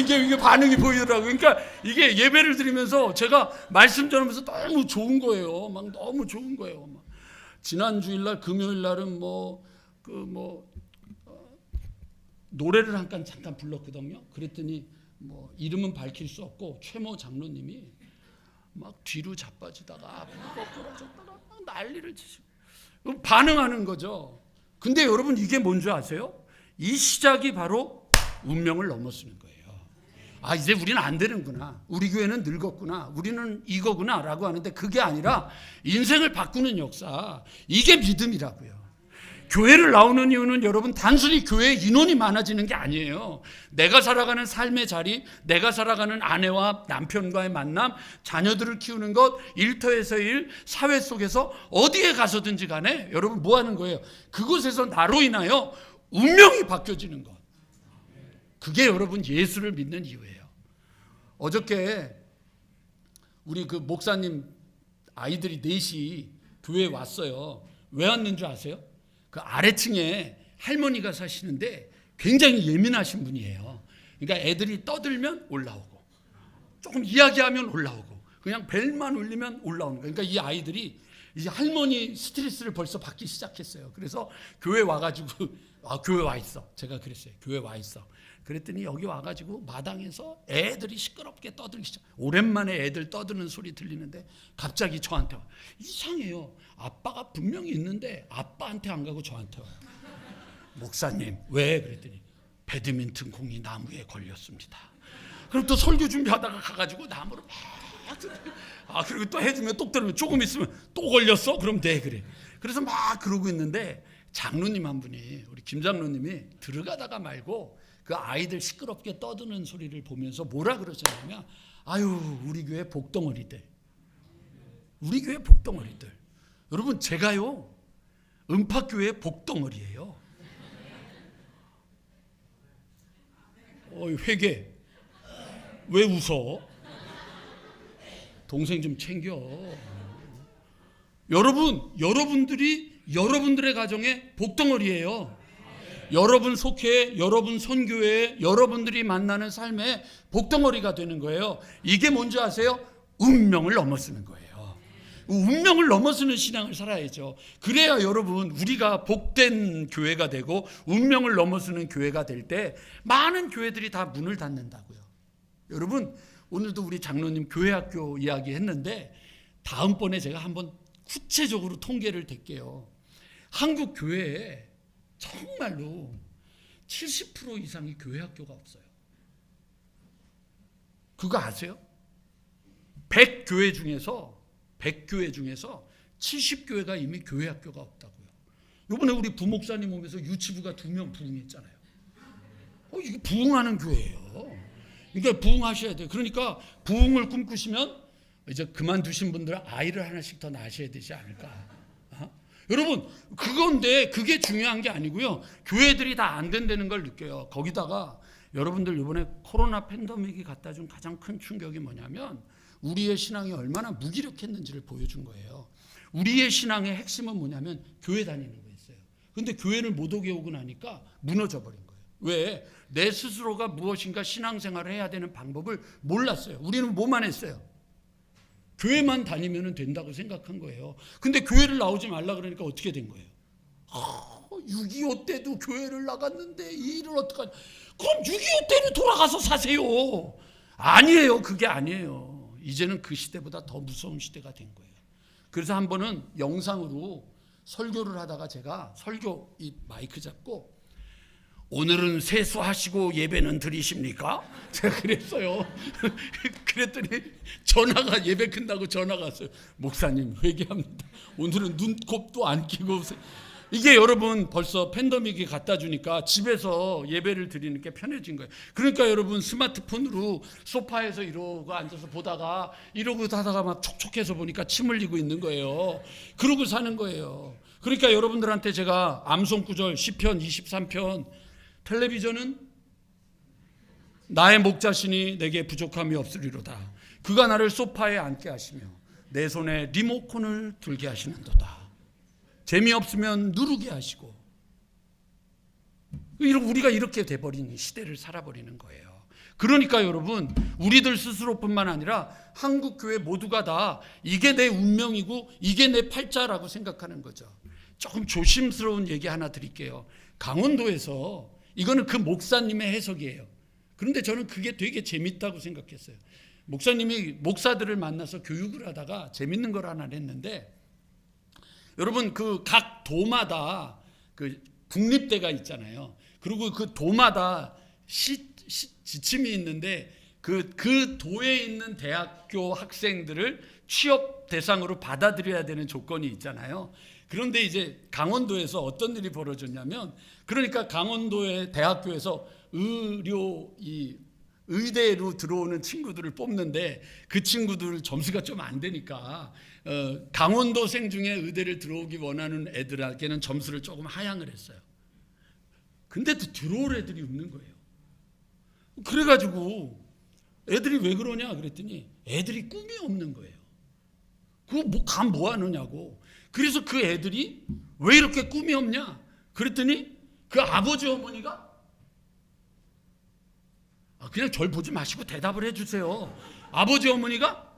이게 반응이 보이더라고요. 그러니까 이게 예배를 드리면서 제가 말씀 전하면서 너무 좋은 거예요. 막 너무 좋은 거예요. 막. 지난 주일날 금요일 날은 노래를 잠깐 불렀거든요. 그랬더니 뭐 이름은 밝힐 수 없고 최모 장로님이 막 뒤로 자빠지다가 거꾸러졌다가 막 난리를 치시고 반응하는 거죠. 근데 여러분 이게 뭔지 아세요? 이 시작이 바로 운명을 넘어서는 거예요. 아, 이제 우리는 안 되는구나. 우리 교회는 늙었구나. 우리는 이거구나 라고 하는데 그게 아니라 인생을 바꾸는 역사. 이게 믿음이라고요. 교회를 나오는 이유는 여러분 단순히 교회 인원이 많아지는 게 아니에요. 내가 살아가는 삶의 자리, 내가 살아가는 아내와 남편과의 만남, 자녀들을 키우는 것, 일터에서 일, 사회 속에서 어디에 가서든지 간에 여러분 뭐 하는 거예요? 그곳에서 나로 인하여 운명이 바뀌어지는 것. 그게 여러분 예수를 믿는 이유예요. 어저께 우리 그 목사님 아이들이 넷이 교회에 왔어요. 왜 왔는 줄 아세요? 그 아래층에 할머니가 사시는데 굉장히 예민하신 분이에요. 그러니까 애들이 떠들면 올라오고 조금 이야기하면 올라오고 그냥 벨만 울리면 올라오는 거예요. 그러니까 이 아이들이 이제 할머니 스트레스를 벌써 받기 시작했어요. 그래서 교회 와가지고 교회 와 있어. 제가 그랬어요. 교회 와 있어. 그랬더니 여기 와가지고 마당에서 애들이 시끄럽게 떠들기 시작. 오랜만에 애들 떠드는 소리 들리는데 갑자기 저한테 와. 이상해요. 아빠가 분명히 있는데 아빠한테 안 가고 저한테 와요. 목사님 왜? 그랬더니 배드민턴 공이 나무에 걸렸습니다. 그럼 또 설교 준비하다가 가가지고 나무를 막 그리고 또 해주면 똑 들으면 조금 있으면 또 걸렸어? 그럼 네 그래. 그래서 막 그러고 있는데 장로님 한 분이 우리 김 장로님이 들어가다가 말고 그 아이들 시끄럽게 떠드는 소리를 보면서 뭐라 그러셨냐면 아유 우리 교회 복덩어리들, 우리 교회 복덩어리들. 여러분 제가요 은파교회 복덩어리예요. 회개 왜 웃어? 동생 좀 챙겨. 여러분들이 여러분들의 가정에 복덩어리예요. 여러분 속해, 여러분 선교회에 여러분들이 만나는 삶에 복덩어리가 되는 거예요. 이게 뭔지 아세요? 운명을 넘어서는 거예요. 운명을 넘어서는 신앙을 살아야죠. 그래야 여러분 우리가 복된 교회가 되고 운명을 넘어서는 교회가 될 때 많은 교회들이 다 문을 닫는다고요. 여러분 오늘도 우리 장로님 교회학교 이야기 했는데 다음번에 제가 한번 구체적으로 통계를 댈게요. 한국 교회에 정말로 70% 이상이 교회학교가 없어요. 그거 아세요? 100교회 중에서 70교회가 이미 교회학교가 없다고요. 이번에 우리 부목사님 오면서 유치부가 2명 부흥했잖아요. 이게 부흥하는 교회예요. 그러니까 부흥하셔야 돼요. 그러니까 부흥을 꿈꾸시면 이제 그만두신 분들은 아이를 하나씩 더 낳으셔야 되지 않을까. 여러분 그건데 그게 중요한 게 아니고요. 교회들이 다 안 된다는 걸 느껴요. 거기다가 여러분들 이번에 코로나 팬데믹이 갖다 준 가장 큰 충격이 뭐냐면 우리의 신앙이 얼마나 무기력했는지를 보여준 거예요. 우리의 신앙의 핵심은 뭐냐면 교회 다니는 거였어요. 그런데 교회를 못 오게 오고 나니까 무너져 버린 거예요. 왜? 내 스스로가 무엇인가 신앙생활을 해야 되는 방법을 몰랐어요. 우리는 뭐만 했어요? 교회만 다니면 된다고 생각한 거예요. 근데 교회를 나오지 말라 그러니까 어떻게 된 거예요? 6.25 때도 교회를 나갔는데 이 일을 어떡하냐. 그럼 6.25 때로 돌아가서 사세요. 아니에요. 그게 아니에요. 이제는 그 시대보다 더 무서운 시대가 된 거예요. 그래서 한 번은 영상으로 설교를 하다가 제가 설교 이 마이크 잡고 오늘은 세수하시고 예배는 드리십니까? 제가 그랬어요. 그랬더니 전화가 예배 끝나고 전화가 왔어요. 목사님 회개합니다. 오늘은 눈곱도 안 끼고 오세요. 이게 여러분 벌써 팬데믹이 갖다 주니까 집에서 예배를 드리는 게 편해진 거예요. 그러니까 여러분 스마트폰으로 소파에서 이러고 앉아서 보다가 이러고 하다가 막 촉촉해서 보니까 침 흘리고 있는 거예요. 그러고 사는 거예요. 그러니까 여러분들한테 제가 암송구절 시편 23편 텔레비전은 나의 목자시니 내게 부족함이 없으리로다. 그가 나를 소파에 앉게 하시며 내 손에 리모컨을 들게 하시는도다. 재미없으면 누르게 하시고. 우리가 이렇게 돼버린 시대를 살아버리는 거예요. 그러니까 여러분 우리들 스스로뿐만 아니라 한국교회 모두가 다 이게 내 운명이고 이게 내 팔자라고 생각하는 거죠. 조금 조심스러운 얘기 하나 드릴게요. 강원도에서 이거는 그 목사님의 해석이에요. 그런데 저는 그게 되게 재밌다고 생각했어요. 목사님이 목사들을 만나서 교육을 하다가 재밌는 걸 하나 했는데, 여러분 그 각 도마다 그 국립대가 있잖아요. 그리고 그 도마다 지침이 있는데 그 도에 있는 대학교 학생들을 취업 대상으로 받아들여야 되는 조건이 있잖아요. 그런데 이제 강원도에서 어떤 일이 벌어졌냐면, 그러니까 강원도의 대학교에서 의대로 들어오는 친구들을 뽑는데 그 친구들 점수가 좀 안 되니까 강원도생 중에 의대를 들어오기 원하는 애들에게는 점수를 조금 하향을 했어요. 근데 또 들어올 애들이 없는 거예요. 그래가지고 애들이 왜 그러냐 그랬더니 애들이 꿈이 없는 거예요. 그거 뭐 하느냐고. 그래서 그 애들이 왜 이렇게 꿈이 없냐 그랬더니 그 아버지 어머니가 그냥 절 보지 마시고 대답을 해주세요. 아버지 어머니가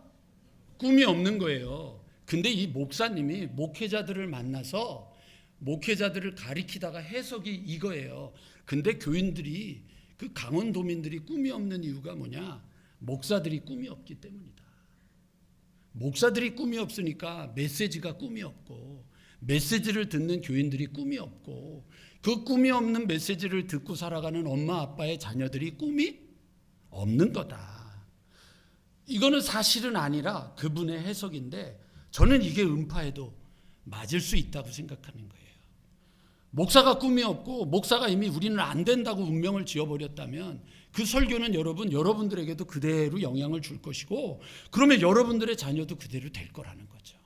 꿈이 없는 거예요. 근데 이 목사님이 목회자들을 만나서 목회자들을 가리키다가 해석이 이거예요. 근데 교인들이, 그 강원도민들이 꿈이 없는 이유가 뭐냐? 목사들이 꿈이 없기 때문이다. 목사들이 꿈이 없으니까 메시지가 꿈이 없고, 메시지를 듣는 교인들이 꿈이 없고, 그 꿈이 없는 메시지를 듣고 살아가는 엄마 아빠의 자녀들이 꿈이 없는 거다. 이거는 사실은 아니라 그분의 해석인데, 저는 이게 음파에도 맞을 수 있다고 생각하는 거예요. 목사가 꿈이 없고 목사가 이미 우리는 안 된다고 운명을 지어버렸다면 그 설교는 여러분들에게도 그대로 영향을 줄 것이고, 그러면 여러분들의 자녀도 그대로 될 거라는 거죠.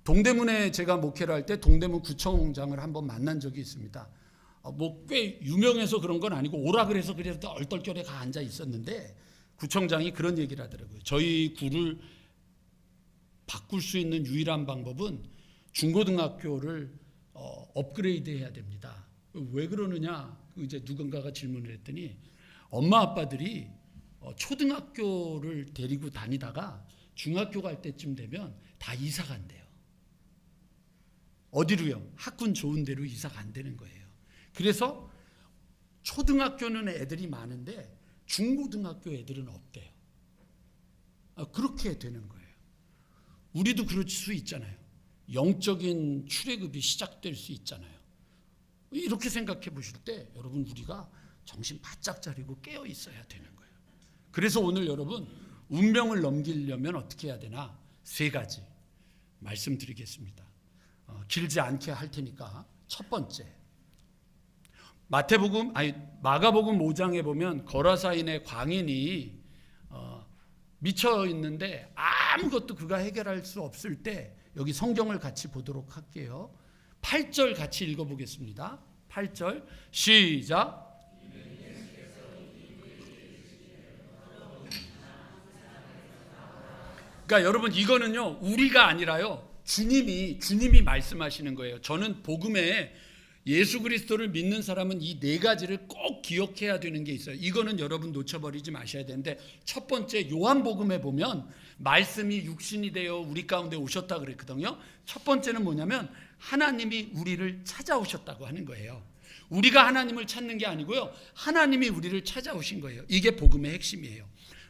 동대문에 제가 목회를 할 때 동대문 구청장을 한번 만난 적이 있습니다. 꽤 유명해서 그런 건 아니고 오라 그래서 얼떨결에 가 앉아 있었는데, 구청장이 그런 얘기를 하더라고요. 저희 구를 바꿀 수 있는 유일한 방법은 중고등학교를 업그레이드 해야 됩니다. 왜 그러느냐? 이제 누군가가 질문을 했더니 엄마 아빠들이 초등학교를 데리고 다니다가 중학교 갈 때쯤 되면 다 이사 간대요. 어디로요? 학군 좋은 데로 이사가 안 되는 거예요. 그래서 초등학교는 애들이 많은데 중고등학교 애들은 없대요. 그렇게 되는 거예요. 우리도 그럴 수 있잖아요. 영적인 출애굽이 시작될 수 있잖아요. 이렇게 생각해 보실 때 여러분, 우리가 정신 바짝 차리고 깨어 있어야 되는 거예요. 그래서 오늘 여러분, 운명을 넘기려면 어떻게 해야 되나? 3가지 말씀드리겠습니다. 길지 않게 할 테니까. 첫 번째, 마가복음 5장에 보면 거라사인의 광인이 미쳐 있는데 아무것도 그가 해결할 수 없을 때, 여기 성경을 같이 보도록 할게요. 8절 같이 읽어보겠습니다. 8절 시작. 그러니까 여러분, 이거는요 우리가 아니라요 주님이 말씀하시는 거예요. 저는 복음에 예수 그리스도를 믿는 사람은 이 4가지를 꼭 기억해야 되는 게 있어요. 이거는 여러분 놓쳐버리지 마셔야 되는데, 첫 번째 요한복음에 보면 말씀이 육신이 되어 우리 가운데 오셨다 그랬거든요. 첫 번째는 뭐냐면 하나님이 우리를 찾아오셨다고 하는 거예요. 우리가 하나님을 찾는 게 아니고요, 하나님이 우리를 찾아오신 거예요. 이게 복음의 핵심이에요.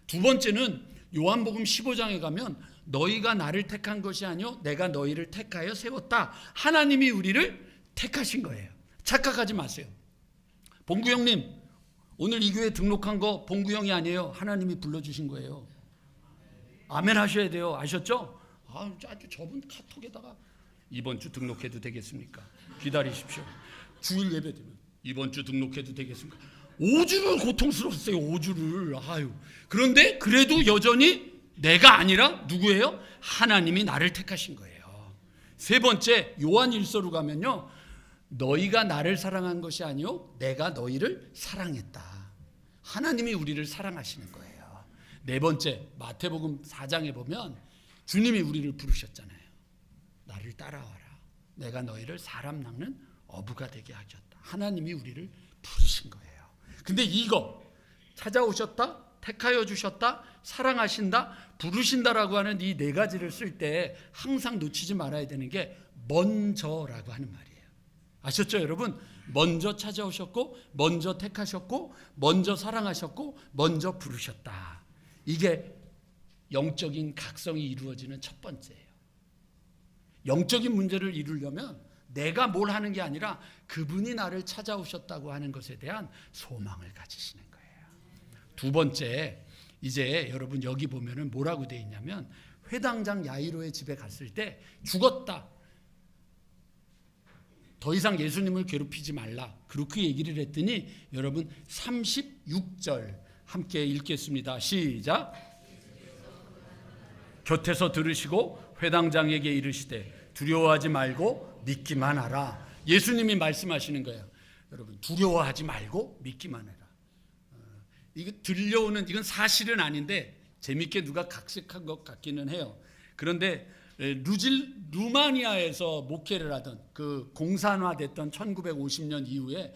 두 번째는 요한복음 15장에 가면 너희가 나를 택한 것이 아니요 내가 너희를 택하여 세웠다. 하나님이 우리를 택하신 거예요. 착각하지 마세요. 봉구 형님, 오늘 이 교회 등록한 거 봉구 형이 아니에요. 하나님이 불러주신 거예요. 아멘 하셔야 돼요. 아셨죠? 아주 저분 카톡에다가 이번 주 등록해도 되겠습니까? 기다리십시오. 주일 예배 되면 이번 주 등록해도 되겠습니까? 5주를 고통스럽어요. 5주를. 그런데 그래도 여전히 내가 아니라 누구예요? 하나님이 나를 택하신 거예요. 세 번째, 요한 1서로 가면요, 너희가 나를 사랑한 것이 아니요 내가 너희를 사랑했다. 하나님이 우리를 사랑하시는 거예요. 네 번째, 마태복음 4장에 보면 주님이 우리를 부르셨잖아요. 나를 따라와라. 내가 너희를 사람 낚는 어부가 되게 하겠다. 하나님이 우리를 부르신 거예요. 근데 이거 찾아오셨다, 택하여 주셨다, 사랑하신다, 부르신다라고 하는 이 4가지를 쓸 때 항상 놓치지 말아야 되는 게 먼저라고 하는 말이에요. 아셨죠, 여러분? 먼저 찾아오셨고, 먼저 택하셨고, 먼저 사랑하셨고, 먼저 부르셨다. 이게 영적인 각성이 이루어지는 첫 번째예요. 영적인 문제를 이루려면 내가 뭘 하는 게 아니라 그분이 나를 찾아오셨다고 하는 것에 대한 소망을 가지시는 거예요. 두 번째, 이제 여러분 여기 보면은 뭐라고 되어 있냐면 회당장 야이로의 집에 갔을 때 죽었다. 더 이상 예수님을 괴롭히지 말라. 그렇게 얘기를 했더니 여러분 36절 함께 읽겠습니다. 시작. 곁에서 들으시고 회당장에게 이르시되 두려워하지 말고 믿기만 하라. 예수님이 말씀하시는 거예요. 여러분 두려워하지 말고 믿기만 해라. 이게 들려오는 이건 사실은 아닌데 재밌게 누가 각색한 것 같기는 해요. 그런데 루마니아에서 목회를 하던 그 공산화됐던 1950년 이후에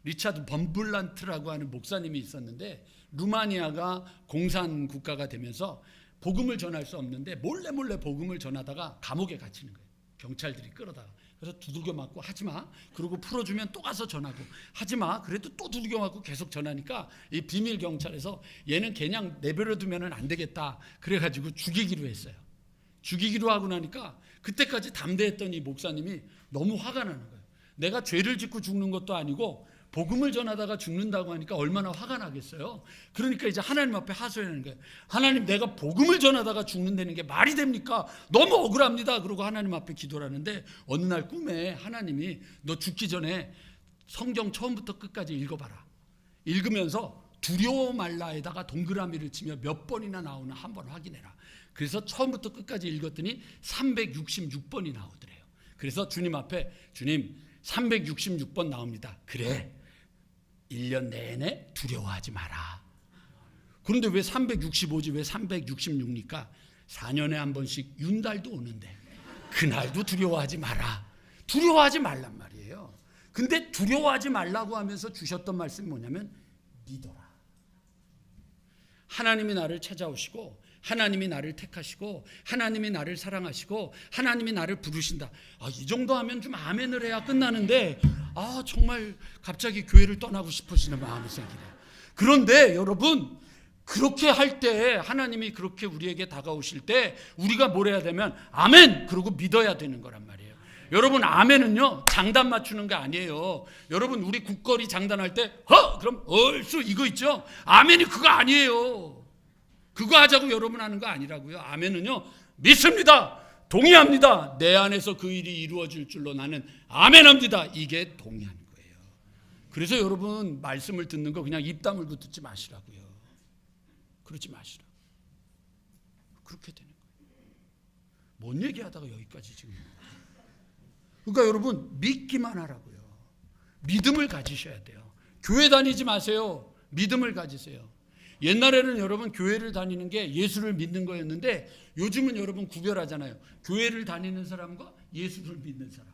리차드 범블란트라고 하는 목사님이 있었는데 루마니아가 공산 국가가 되면서 복음을 전할 수 없는데 몰래 복음을 전하다가 감옥에 갇히는 거예요. 경찰들이 끌어다가. 그래서 두들겨 맞고 하지마. 그리고 풀어주면 또 가서 전하고 하지마. 그래도 또 두들겨 맞고 계속 전하니까 이 비밀 경찰에서 얘는 그냥 내버려 두면 안 되겠다. 그래가지고 죽이기로 했어요. 죽이기로 하고 나니까 그때까지 담대했던 이 목사님이 너무 화가 나는 거예요. 내가 죄를 짓고 죽는 것도 아니고 복음을 전하다가 죽는다고 하니까 얼마나 화가 나겠어요. 그러니까 이제 하나님 앞에 하소연하는 거예요. 하나님, 내가 복음을 전하다가 죽는다는 게 말이 됩니까? 너무 억울합니다. 그러고 하나님 앞에 기도를 하는데 어느 날 꿈에 하나님이 너 죽기 전에 성경 처음부터 끝까지 읽어봐라. 읽으면서 두려워 말라에다가 동그라미를 치며 몇 번이나 나오나 한번 확인해라. 그래서 처음부터 끝까지 읽었더니 366번이 나오더래요. 그래서 주님 앞에 주님 366번 나옵니다. 그래, 1년 내내 두려워하지 마라. 그런데 왜 365지 왜 366입니까? 4년에 한 번씩 윤달도 오는데 그날도 두려워하지 마라. 두려워하지 말란 말이에요. 근데 두려워하지 말라고 하면서 주셨던 말씀이 뭐냐면 믿어라. 하나님이 나를 찾아오시고 하나님이 나를 택하시고 하나님이 나를 사랑하시고 하나님이 나를 부르신다. 이 정도 하면 좀 아멘을 해야 끝나는데 정말 갑자기 교회를 떠나고 싶어지는 마음이 생기네요. 그런데 여러분 그렇게 할 때 하나님이 그렇게 우리에게 다가오실 때 우리가 뭘 해야 되면 아멘 그러고 믿어야 되는 거란 말이에요. 여러분 아멘은요 장단 맞추는 게 아니에요. 여러분 우리 국거리 장단할 때 그럼 얼쑤 이거 있죠. 아멘이 그거 아니에요. 그거 하자고 여러분 하는 거 아니라고요. 아멘은요 믿습니다. 동의합니다. 내 안에서 그 일이 이루어질 줄로 나는 아멘합니다. 이게 동의하는 거예요. 그래서 여러분 말씀을 듣는 거 그냥 입 다물고 듣지 마시라고요. 그러지 마시라고. 그렇게 되는 거예요. 뭔 얘기하다가 여기까지 지금. 그러니까 여러분 믿기만 하라고요. 믿음을 가지셔야 돼요. 교회 다니지 마세요. 믿음을 가지세요. 옛날에는 여러분 교회를 다니는 게 예수를 믿는 거였는데 요즘은 여러분 구별하잖아요. 교회를 다니는 사람과 예수를 믿는 사람.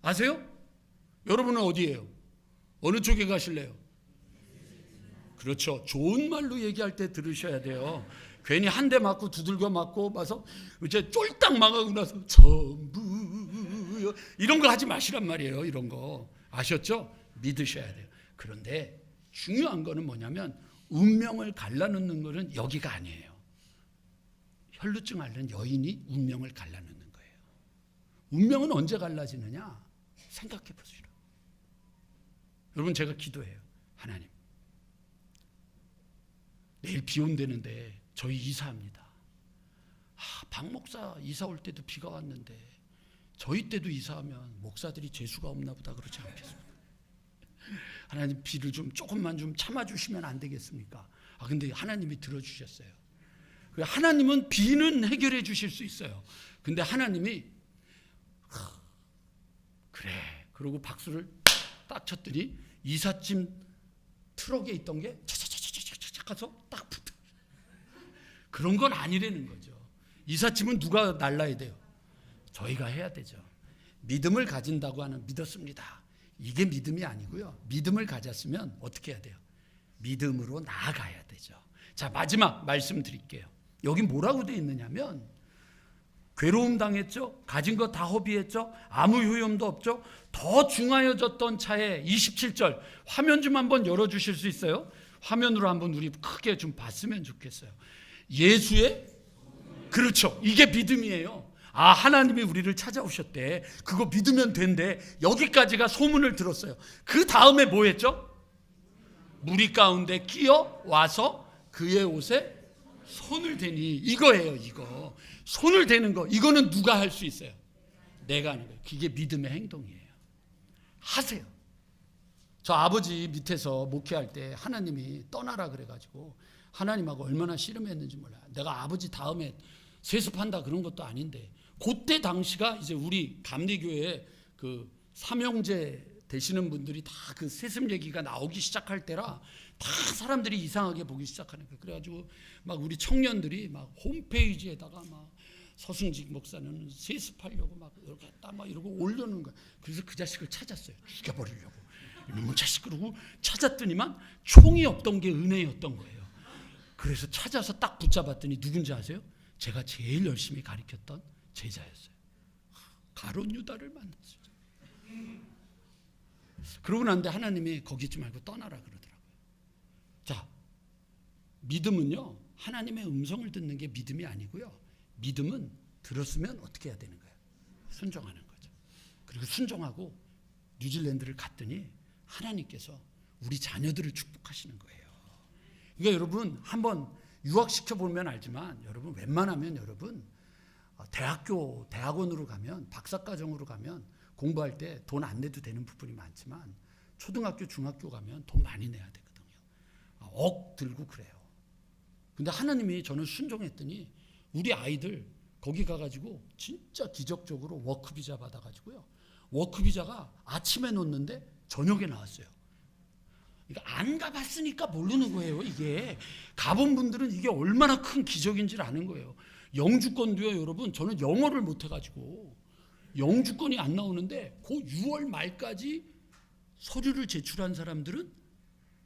아세요? 여러분은 어디예요? 어느 쪽에 가실래요? 그렇죠. 좋은 말로 얘기할 때 들으셔야 돼요. 괜히 한 대 맞고 두들겨 맞고 와서 이제 쫄딱 망하고 나서 전부 이런 거 하지 마시란 말이에요. 이런 거 아셨죠? 믿으셔야 돼요. 그런데 중요한 거는 뭐냐면 운명을 갈라놓는 것은 여기가 아니에요. 혈루증 앓는 여인이 운명을 갈라놓는 거예요. 운명은 언제 갈라지느냐? 생각해 보시라. 여러분 제가 기도해요. 하나님 내일 비 온다는데 저희 이사합니다. 박 목사 이사 올 때도 비가 왔는데 저희 때도 이사하면 목사들이 재수가 없나 보다 그렇지 않겠습니까? 하나님 비를 좀 조금만 좀 참아주시면 안 되겠습니까? 근데 하나님이 들어주셨어요. 하나님은 비는 해결해 주실 수 있어요. 근데 하나님이 그래 그러고 박수를 딱 쳤더니 이삿짐 트럭에 있던 게 차차차차차차 가서 딱 붙어. 그런 건 아니라는 거죠. 이삿짐은 누가 날라야 돼요? 저희가 해야 되죠. 믿음을 가진다고 하는 믿었습니다. 이게 믿음이 아니고요. 믿음을 가졌으면 어떻게 해야 돼요? 믿음으로 나아가야 되죠. 자, 마지막 말씀드릴게요. 여기 뭐라고 되어 있느냐면 괴로움 당했죠. 가진 거 다 허비했죠. 아무 효용도 없죠. 더 중하여졌던 차에 27절 화면 좀 한번 열어주실 수 있어요? 화면으로 한번 우리 크게 좀 봤으면 좋겠어요. 예수의 그렇죠. 이게 믿음이에요. 아, 하나님이 우리를 찾아오셨대. 그거 믿으면 된대. 여기까지가 소문을 들었어요. 그 다음에 뭐 했죠? 무리 가운데 끼어 와서 그의 옷에 손을 대니. 이거예요. 이거 손을 대는 거. 이거는 누가 할 수 있어요? 내가 하는 거예요. 그게 믿음의 행동이에요. 하세요. 저 아버지 밑에서 목회할 때 하나님이 떠나라 그래가지고 하나님하고 얼마나 씨름했는지 몰라요. 내가 아버지 다음에 세습한다 그런 것도 아닌데, 그때 당시가 이제 우리 감리교회 그 삼형제 되시는 분들이 다 그 세습 얘기가 나오기 시작할 때라 다 사람들이 이상하게 보기 시작하는 거예요. 그래가지고 막 우리 청년들이 막 홈페이지에다가 막 서승직 목사는 세습하려고 막 이렇게 했다 막 이러고 올려놓은 거예요. 그래서 그 자식을 찾았어요. 죽여버리려고. 이놈의 자식. 그러고 찾았더니만 총이 없던 게 은혜였던 거예요. 그래서 찾아서 딱 붙잡았더니 누군지 아세요? 제가 제일 열심히 가르쳤던 제자였어요. 가룟 유다를 만났어요. 그러고 난데 하나님이 거기 있지 말고 떠나라 그러더라고요. 자, 믿음은요, 하나님의 음성을 듣는 게 믿음이 아니고요. 믿음은 들었으면 어떻게 해야 되는 거예요? 순종하는 거죠. 그리고 순종하고 뉴질랜드를 갔더니 하나님께서 우리 자녀들을 축복하시는 거예요. 그러니까 여러분 한번 유학시켜 보면 알지만, 여러분 웬만하면 여러분 대학원으로 가면, 박사과정으로 가면 공부할 때 돈 안 내도 되는 부분이 많지만 초등학교, 중학교 가면 돈 많이 내야 되거든요. 억 들고 그래요. 근데 하나님이 저는 순종했더니 우리 아이들 거기 가가지고 진짜 기적적으로 워크비자 받아가지고요. 워크비자가 아침에 놓는데 저녁에 나왔어요. 그러니까 안 가봤으니까 모르는 거예요. 이게 가본 분들은 이게 얼마나 큰 기적인지를 아는 거예요. 영주권도요, 여러분. 저는 영어를 못해가지고 영주권이 안 나오는데 그 6월 말까지 서류를 제출한 사람들은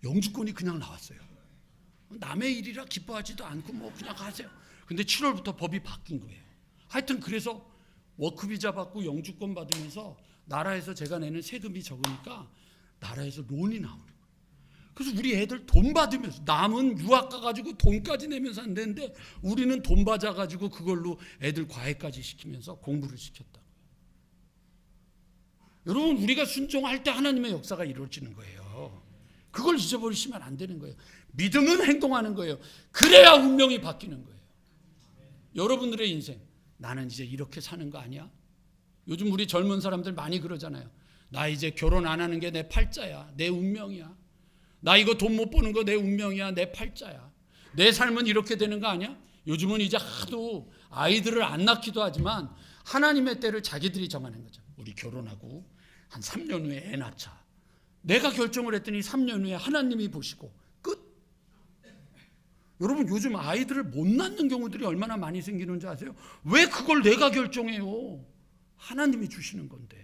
영주권이 그냥 나왔어요. 남의 일이라 기뻐하지도 않고 뭐 그냥 가세요. 근데 7월부터 법이 바뀐 거예요. 하여튼 그래서 워크비자 받고 영주권 받으면서 나라에서 제가 내는 세금이 적으니까 나라에서 론이 나오는 거예요. 그래서 우리 애들 돈 받으면서, 남은 유학 가가지고 돈까지 내면서 안 되는데 우리는 돈 받아가지고 그걸로 애들 과외까지 시키면서 공부를 시켰다. 여러분, 우리가 순종할 때 하나님의 역사가 이루어지는 거예요. 그걸 잊어버리시면 안 되는 거예요. 믿음은 행동하는 거예요. 그래야 운명이 바뀌는 거예요. 여러분들의 인생, 나는 이제 이렇게 사는 거 아니야? 요즘 우리 젊은 사람들 많이 그러잖아요. 나 이제 결혼 안 하는 게 내 팔자야, 내 운명이야. 나 이거 돈 못 버는 거 내 운명이야, 내 팔자야. 내 삶은 이렇게 되는 거 아니야? 요즘은 이제 하도 아이들을 안 낳기도 하지만 하나님의 때를 자기들이 정하는 거죠. 우리 결혼하고 한 3년 후에 애 낳자. 내가 결정을 했더니 3년 후에 하나님이 보시고 끝. 여러분, 요즘 아이들을 못 낳는 경우들이 얼마나 많이 생기는지 아세요? 왜 그걸 내가 결정해요? 하나님이 주시는 건데.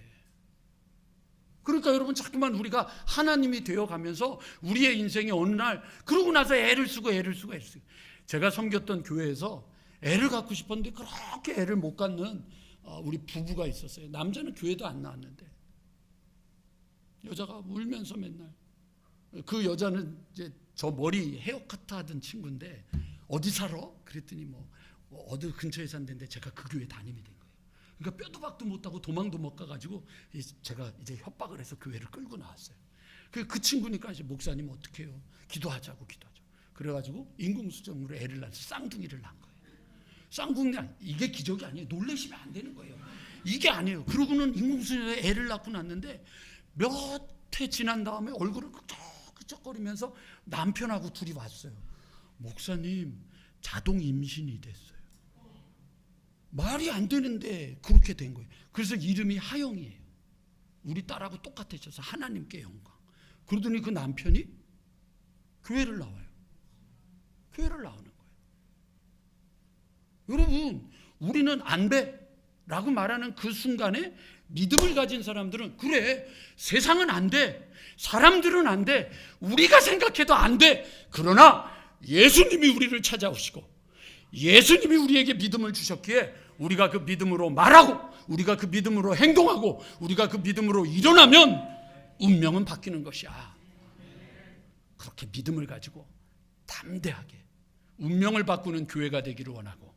그러니까 여러분, 자꾸만 우리가 하나님이 되어가면서 우리의 인생이 어느 날, 그러고 나서 애를 쓰고. 제가 섬겼던 교회에서 애를 갖고 싶었는데 그렇게 애를 못 갖는 우리 부부가 있었어요. 남자는 교회도 안 나왔는데 여자가 울면서 맨날, 그 여자는 이제 저 머리 헤어카트 하던 친구인데 어디 살아? 그랬더니 뭐 어디 근처에 산다는데 제가 그 교회 담임이 된 거예요. 그러니까 뼈도 박도 못하고 도망도 못 가가지고 제가 이제 협박을 해서 교회를 끌고 나왔어요. 그 친구니까 이제 목사님 어떻게 해요? 기도하자고. 그래가지고 인공수정으로 애를 낳아서 쌍둥이를 낳은 거예요. 쌍둥이, 이게 기적이 아니에요. 놀라시면 안 되는 거예요. 이게 아니에요. 그러고는 인공수정으로 애를 낳고 났는데 몇 해 지난 다음에 얼굴을 끄적거리면서 남편하고 둘이 왔어요. 목사님, 자동 임신이 됐어요. 말이 안 되는데 그렇게 된 거예요. 그래서 이름이 하영이에요. 우리 딸하고 똑같아져서 하나님께 영광. 그러더니 그 남편이 교회를 나와요. 교회를 나오는 거예요. 여러분, 우리는 안 돼라고 말하는 그 순간에 믿음을 가진 사람들은, 그래, 세상은 안 돼, 사람들은 안 돼, 우리가 생각해도 안 돼. 그러나 예수님이 우리를 찾아오시고 예수님이 우리에게 믿음을 주셨기에 우리가 그 믿음으로 말하고 우리가 그 믿음으로 행동하고 우리가 그 믿음으로 일어나면 운명은 바뀌는 것이야. 그렇게 믿음을 가지고 담대하게 운명을 바꾸는 교회가 되기를 원하고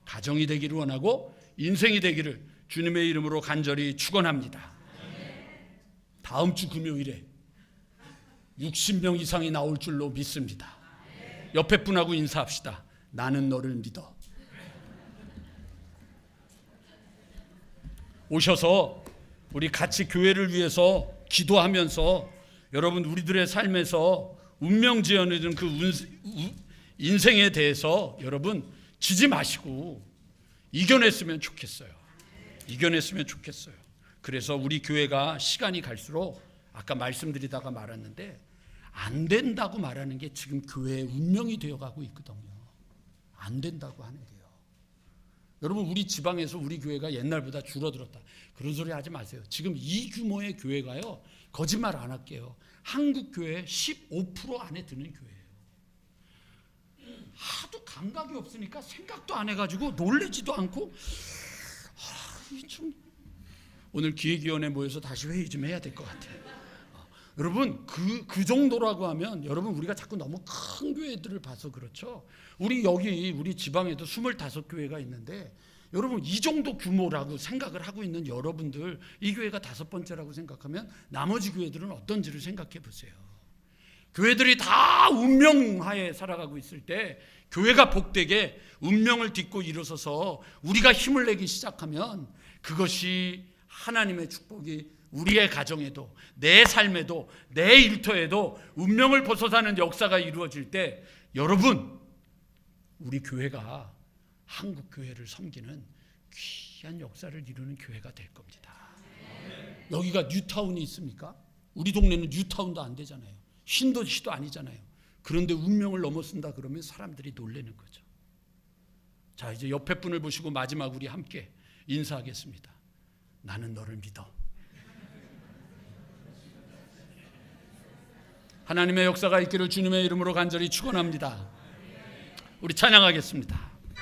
가정이 되기를 원하고 인생이 되기를 주님의 이름으로 간절히 축원합니다. 다음 주 금요일에 60명 이상이 나올 줄로 믿습니다. 옆에 분하고 인사합시다. 나는 너를 믿어. 오셔서 우리 같이 교회를 위해서 기도하면서 여러분 우리들의 삶에서 운명지어내는 그 인생에 대해서 여러분 지지 마시고 이겨냈으면 좋겠어요. 이겨냈으면 좋겠어요. 그래서 우리 교회가 시간이 갈수록 아까 말씀드리다가 말았는데 안 된다고 말하는 게 지금 교회의 운명이 되어가고 있거든요. 안 된다고 하는 게요. 여러분 우리 지방에서 우리 교회가 옛날보다 줄어들었다. 그런 소리 하지 마세요. 지금 이 규모의 교회가요. 거짓말 안 할게요. 한국 교회 15% 안에 드는 교회예요. 하도 감각이 없으니까 생각도 안 해가지고 놀래지도 않고 좀 오늘 기획위원회 모여서 다시 회의 좀 해야 될 것 같아요. 여러분 그 정도라고 하면 여러분 우리가 자꾸 너무 큰 교회들을 봐서 그렇죠. 우리 지방에도 25교회가 있는데 여러분 이 정도 규모라고 생각을 하고 있는 여러분들 이 교회가 5번째라고 생각하면 나머지 교회들은 어떤지를 생각해 보세요. 교회들이 다 운명하에 살아가고 있을 때 교회가 복되게 운명을 딛고 일어서서 우리가 힘을 내기 시작하면 그것이 하나님의 축복이 우리의 가정에도 내 삶에도 내 일터에도 운명을 벗어나는 역사가 이루어질 때 여러분 우리 교회가 한국 교회를 섬기는 귀한 역사를 이루는 교회가 될 겁니다. 여기가 뉴타운이 있습니까? 우리 동네는 뉴타운도 안 되잖아요. 신도시도 아니잖아요. 그런데 운명을 넘어선다 그러면 사람들이 놀라는 거죠. 자, 이제 옆에 분을 보시고 마지막 우리 함께 인사하겠습니다. 나는 너를 믿어. 하나님의 역사가 있기를 주님의 이름으로 간절히 축원합니다. 우리 찬양하겠습니다.